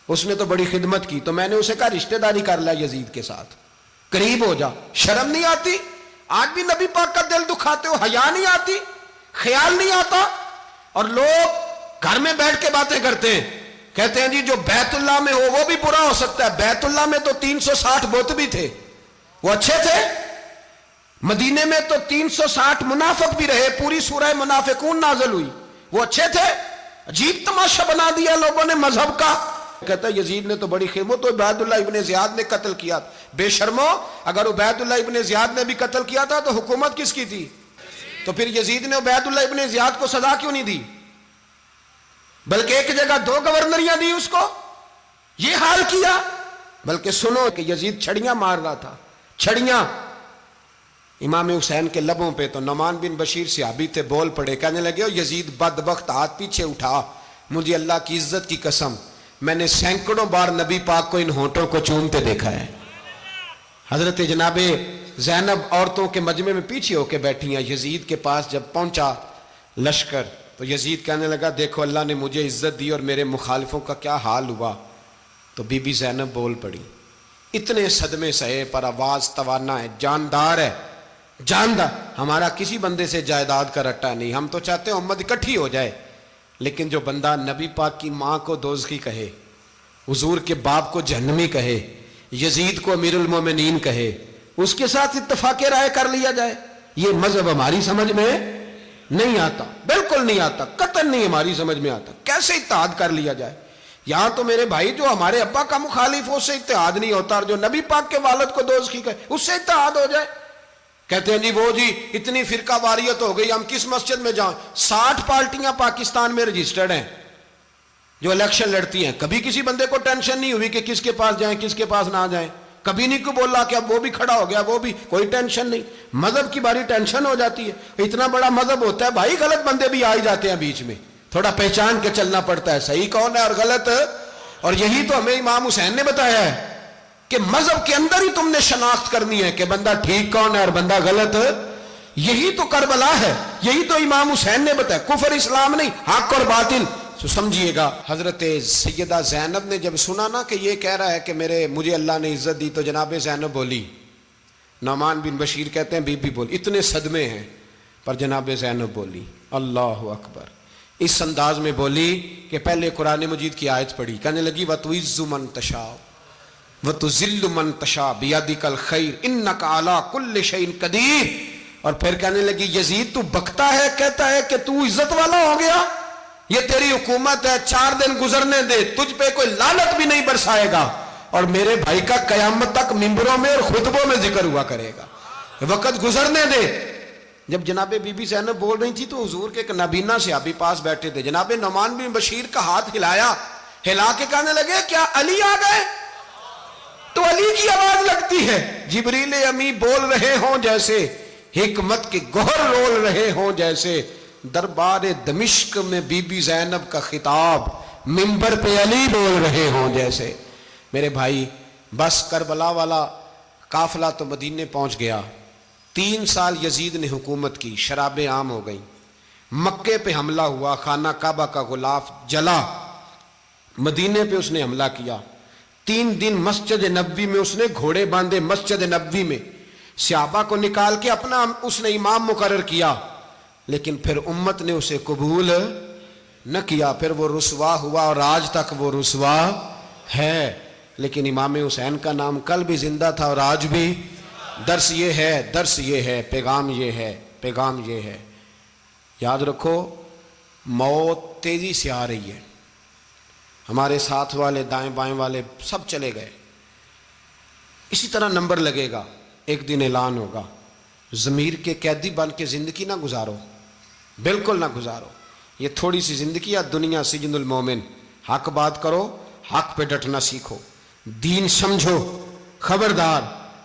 اس نے تو بڑی خدمت کی، تو میں نے اسے کہا رشتہ داری کر لیا یزید کے ساتھ، قریب ہو جا۔ شرم نہیں آتی؟ آج بھی نبی پاک کا دل دکھاتے ہو، حیا نہیں آتی، خیال نہیں آتا؟ اور لوگ گھر میں بیٹھ کے باتیں کرتے ہیں، کہتے ہیں جی جو بیت اللہ میں ہو وہ بھی برا ہو سکتا ہے۔ بیت اللہ میں تو 360 بت بھی تھے، وہ اچھے تھے۔ مدینے میں تو 360 منافق بھی رہے، پوری سورہ منافقون نازل ہوئی، وہ اچھے تھے۔ عجیب تماشا بنا دیا لوگوں نے مذہب کا۔ کہتا ہے یزید نے تو بڑی خدمت، تو عبید اللہ ابن زیاد نے قتل کیا۔ بے شرمو، اگر عبید اللہ ابن زیاد نے بھی قتل کیا تھا تو حکومت کس کی تھی؟ تو پھر یزید نے عبید اللہ ابن زیاد کو سزا کیوں نہیں دی، بلکہ ایک جگہ 2 گورنریاں دی اس کو؟ یہ حال کیا۔ بلکہ سنو کہ یزید چھڑیاں مار رہا تھا، چھڑیاں امام حسین کے لبوں پہ۔ تو نعمان بن بشیر صحابی تھے، بول پڑے، کہنے لگے یزید بدبخت، ہاتھ پیچھے اٹھا، مجھے اللہ کی عزت کی قسم میں نے سینکڑوں بار نبی پاک کو ان ہونٹوں کو چومتے دیکھا ہے۔ حضرت جناب زینب عورتوں کے مجمع میں پیچھے ہو کے بیٹھی ہیں۔ یزید کے پاس جب پہنچا لشکر تو یزید کہنے لگا دیکھو اللہ نے مجھے عزت دی اور میرے مخالفوں کا کیا حال ہوا۔ تو بی بی زینب بول پڑی، اتنے صدمے سہے پر آواز توانا ہے، جاندار ہے، جاندار۔ ہمارا کسی بندے سے جائیداد کا رٹا نہیں، ہم تو چاہتے ہیں امت اکٹھی ہو جائے، لیکن جو بندہ نبی پاک کی ماں کو دوزخی کہے، حضور کے باپ کو جہنمی کہے، یزید کو امیر المومنین کہے، اس کے ساتھ اتفاق رائے کر لیا جائے، یہ مذہب ہماری سمجھ میں نہیں آتا، بالکل نہیں آتا، قطعاً نہیں ہماری سمجھ میں آتا۔ کیسے اتحاد کر لیا جائے؟ یہاں تو میرے بھائی جو ہمارے ابا کا مخالف ہو اس سے اتحاد نہیں ہوتا، اور جو نبی پاک کے والد کو دوزخی کہے اس سے اتحاد ہو جائے۔ کہتے ہیں جی وہ جی اتنی فرقہ واریت ہو گئی، ہم کس مسجد میں جائیں؟ 60 پارٹیاں پاکستان میں رجسٹرڈ ہیں جو الیکشن لڑتی ہیں، کبھی کسی بندے کو ٹینشن نہیں ہوئی کہ کس کے پاس جائیں کس کے پاس نہ جائیں۔ کبھی نہیں کوئی بولا کہ اب وہ بھی کھڑا ہو گیا, وہ بھی, کوئی ٹینشن نہیں. مذہب کی باری ٹینشن ہو جاتی ہے. اتنا بڑا مذہب ہوتا ہے بھائی, غلط بندے بھی آ ہی جاتے ہیں بیچ میں, تھوڑا پہچان کے چلنا پڑتا ہے صحیح کون ہے اور غلط. اور یہی تو ہمیں امام حسین نے بتایا ہے کہ مذہب کے اندر ہی تم نے شناخت کرنی ہے کہ بندہ ٹھیک کون ہے اور بندہ غلط. یہی تو کربلا ہے, یہی تو امام حسین نے بتایا, کفر اسلام نہیں, حق اور باطل. تو سمجھیے گا, حضرت سیدہ زینب نے جب سنا نا کہ یہ کہہ رہا ہے کہ مجھے اللہ نے عزت دی, تو جناب زینب بولی, نعمان بن بشیر کہتے ہیں بی بی بولی, اتنے صدمے ہیں پر جناب زینب بولی اللہ اکبر, اس انداز میں بولی کہ پہلے قرآن مجید کی آیت پڑھی, کہنے لگی وَتُعِزُّ مَن تَشَاءُ وَتُذِلُّ مَن تَشَاءُ بِيَدِكَ الْخَيْرُ إِنَّكَ عَلَىٰ كُلِّ شَيْءٍ قَدِيرٌ. اور پھر کہنے لگی یزید تو بکتا ہے, کہتا ہے کہ تو عزت والا ہو گیا, یہ تیری حکومت ہے, 4 دن گزرنے دے, تجھ پہ کوئی لعنت بھی نہیں برسائے گا, اور میرے بھائی کا قیامت تک ممبروں میں اور خطبوں میں ذکر ہوا کرے گا, وقت گزرنے دے. جب جناب بی بی زینب بول رہی تھی تو حضور کے ایک نابینا صحابی پاس بیٹھے تھے, جناب نعمان بن بشیر کا ہاتھ ہلایا, ہلا کے کہنے لگے کیا علی آ گئے؟ تو علی کی آواز لگتی ہے, جبریل امی بول رہے ہوں جیسے, حکمت کے گوہر رول رہے ہوں جیسے, دربار دمشق میں بی بی زینب کا خطاب, منبر پہ علی بول رہے ہوں جیسے. میرے بھائی بس کربلا والا قافلہ تو مدینے پہنچ گیا, 3 سال یزید نے حکومت کی, شرابیں عام ہو گئیں, مکے پہ حملہ ہوا, خانہ کعبہ کا غلاف جلا, مدینے پہ اس نے حملہ کیا, 3 دن مسجد نبوی میں اس نے گھوڑے باندھے, مسجد نبوی میں صحابہ کو نکال کے اپنا اس نے امام مقرر کیا, لیکن پھر امت نے اسے قبول نہ کیا, پھر وہ رسوا ہوا اور آج تک وہ رسوا ہے. لیکن امام حسین کا نام کل بھی زندہ تھا اور آج بھی. درس یہ ہے, پیغام یہ ہے, یاد رکھو موت تیزی سے آ رہی ہے. ہمارے ساتھ والے دائیں بائیں والے سب چلے گئے, اسی طرح نمبر لگے گا, ایک دن اعلان ہوگا. ضمیر کے قیدی بن کے زندگی نہ گزارو, بالکل نہ گزارو. یہ تھوڑی سی زندگی ہے, دنیا سجن المومن. حق بات کرو, حق پہ ڈٹنا سیکھو, دین سمجھو. خبردار,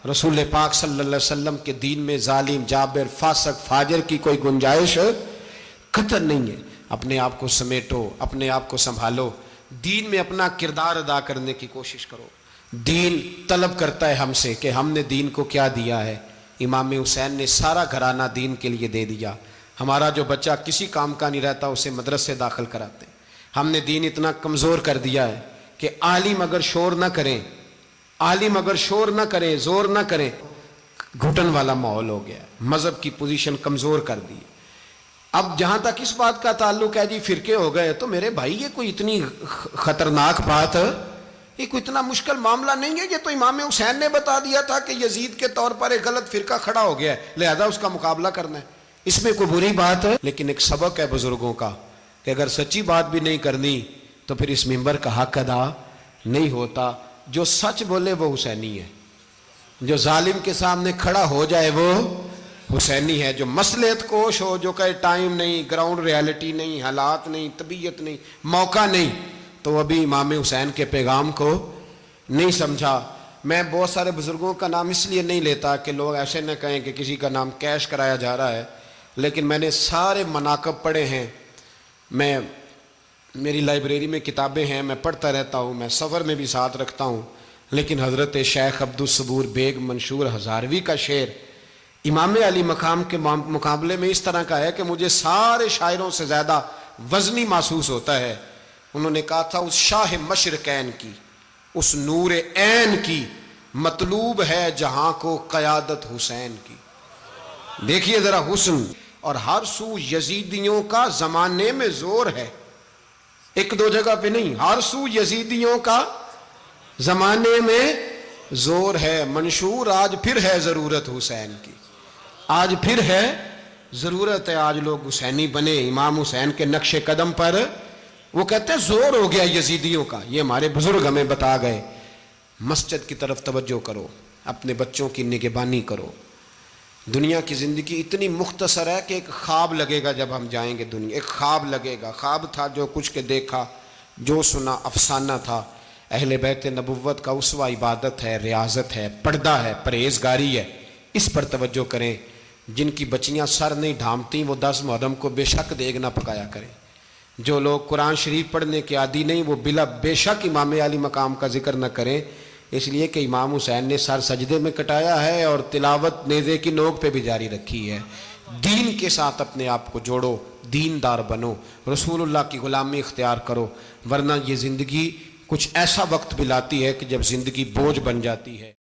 رسول پاک صلی اللہ علیہ وسلم کے دین میں ظالم, جابر, فاسق, فاجر کی کوئی گنجائش قطع نہیں ہے. اپنے آپ کو سمیٹو, اپنے آپ کو سنبھالو, دین میں اپنا کردار ادا کرنے کی کوشش کرو. دین طلب کرتا ہے ہم سے کہ ہم نے دین کو کیا دیا ہے. امام حسین نے سارا گھرانہ دین کے لیے دے دیا. ہمارا جو بچہ کسی کام کا نہیں رہتا اسے مدرسے داخل کراتے ہیں. ہم نے دین اتنا کمزور کر دیا ہے کہ عالم اگر شور نہ کریں, زور نہ کریں, گھٹن والا ماحول ہو گیا. مذہب کی پوزیشن کمزور کر دی. اب جہاں تک اس بات کا تعلق ہے جی فرقے ہو گئے, تو میرے بھائی یہ کوئی اتنی خطرناک بات ہے, یہ کوئی اتنا مشکل معاملہ نہیں ہے. یہ تو امام حسین نے بتا دیا تھا کہ یزید کے طور پر ایک غلط فرقہ کھڑا ہو گیا ہے, لہذا اس کا مقابلہ کرنا ہے. اس میں کوئی بری بات ہے, لیکن ایک سبق ہے بزرگوں کا کہ اگر سچی بات بھی نہیں کرنی تو پھر اس منبر کا حق ادا نہیں ہوتا. جو سچ بولے وہ حسینی ہے, جو ظالم کے سامنے کھڑا ہو جائے وہ حسینی ہے. جو مصلحت کوش ہو, جو کہے ٹائم نہیں, گراؤنڈ ریالٹی نہیں, حالات نہیں, طبیعت نہیں, موقع نہیں, تو ابھی امام حسین کے پیغام کو نہیں سمجھا. میں بہت سارے بزرگوں کا نام اس لیے نہیں لیتا کہ لوگ ایسے نہ کہیں کہ کسی کا نام کیش کرایا جا رہا ہے, لیکن میں نے سارے مناقب پڑھے ہیں. میری لائبریری میں کتابیں ہیں, میں پڑھتا رہتا ہوں, میں سفر میں بھی ساتھ رکھتا ہوں. لیکن حضرت شیخ عبدالصبور بیگ منشور ہزاروی کا شعر امام علی مقام کے مقابلے میں اس طرح کا ہے کہ مجھے سارے شاعروں سے زیادہ وزنی محسوس ہوتا ہے. انہوں نے کہا تھا اس شاہ مشرقین کی, اس نور عین کی, مطلوب ہے جہاں کو قیادت حسین کی. دیکھیے ذرا حسن. اور ہر سو یزیدیوں کا زمانے میں زور ہے, ایک دو جگہ پہ نہیں, ہر سو یزیدیوں کا زمانے میں زور ہے. منشور آج پھر ہے ضرورت حسین کی, آج پھر ہے ضرورت ہے, آج لوگ حسینی بنے امام حسین کے نقش قدم پر. وہ کہتے ہیں زور ہو گیا یزیدیوں کا, یہ ہمارے بزرگ ہمیں بتا گئے. مسجد کی طرف توجہ کرو, اپنے بچوں کی نگہبانی کرو. دنیا کی زندگی اتنی مختصر ہے کہ ایک خواب لگے گا جب ہم جائیں گے دنیا, ایک خواب لگے گا. خواب تھا جو کچھ کے دیکھا, جو سنا افسانہ تھا. اہل بیت نبوت کا اسوہ عبادت ہے، ریاضت ہے، پردہ ہے، پرہیزگاری ہے، اس پر توجہ کریں۔ جن کی بچیاں سر نہیں ڈھانپتی وہ 10 محرم کو بے شک دیگ نہ پکایا کریں۔ جو لوگ قرآن شریف پڑھنے کے عادی نہیں وہ بے شک امام علی مقام کا ذکر نہ کریں، اس لیے کہ امام حسین نے سر سجدے میں کٹایا ہے اور تلاوت نیزے کی نوک پہ بھی جاری رکھی ہے۔ دین کے ساتھ اپنے آپ کو جوڑو، دیندار بنو، رسول اللہ کی غلامی اختیار کرو، ورنہ یہ زندگی کچھ ایسا وقت بھی لاتی ہے کہ جب زندگی بوجھ بن جاتی ہے۔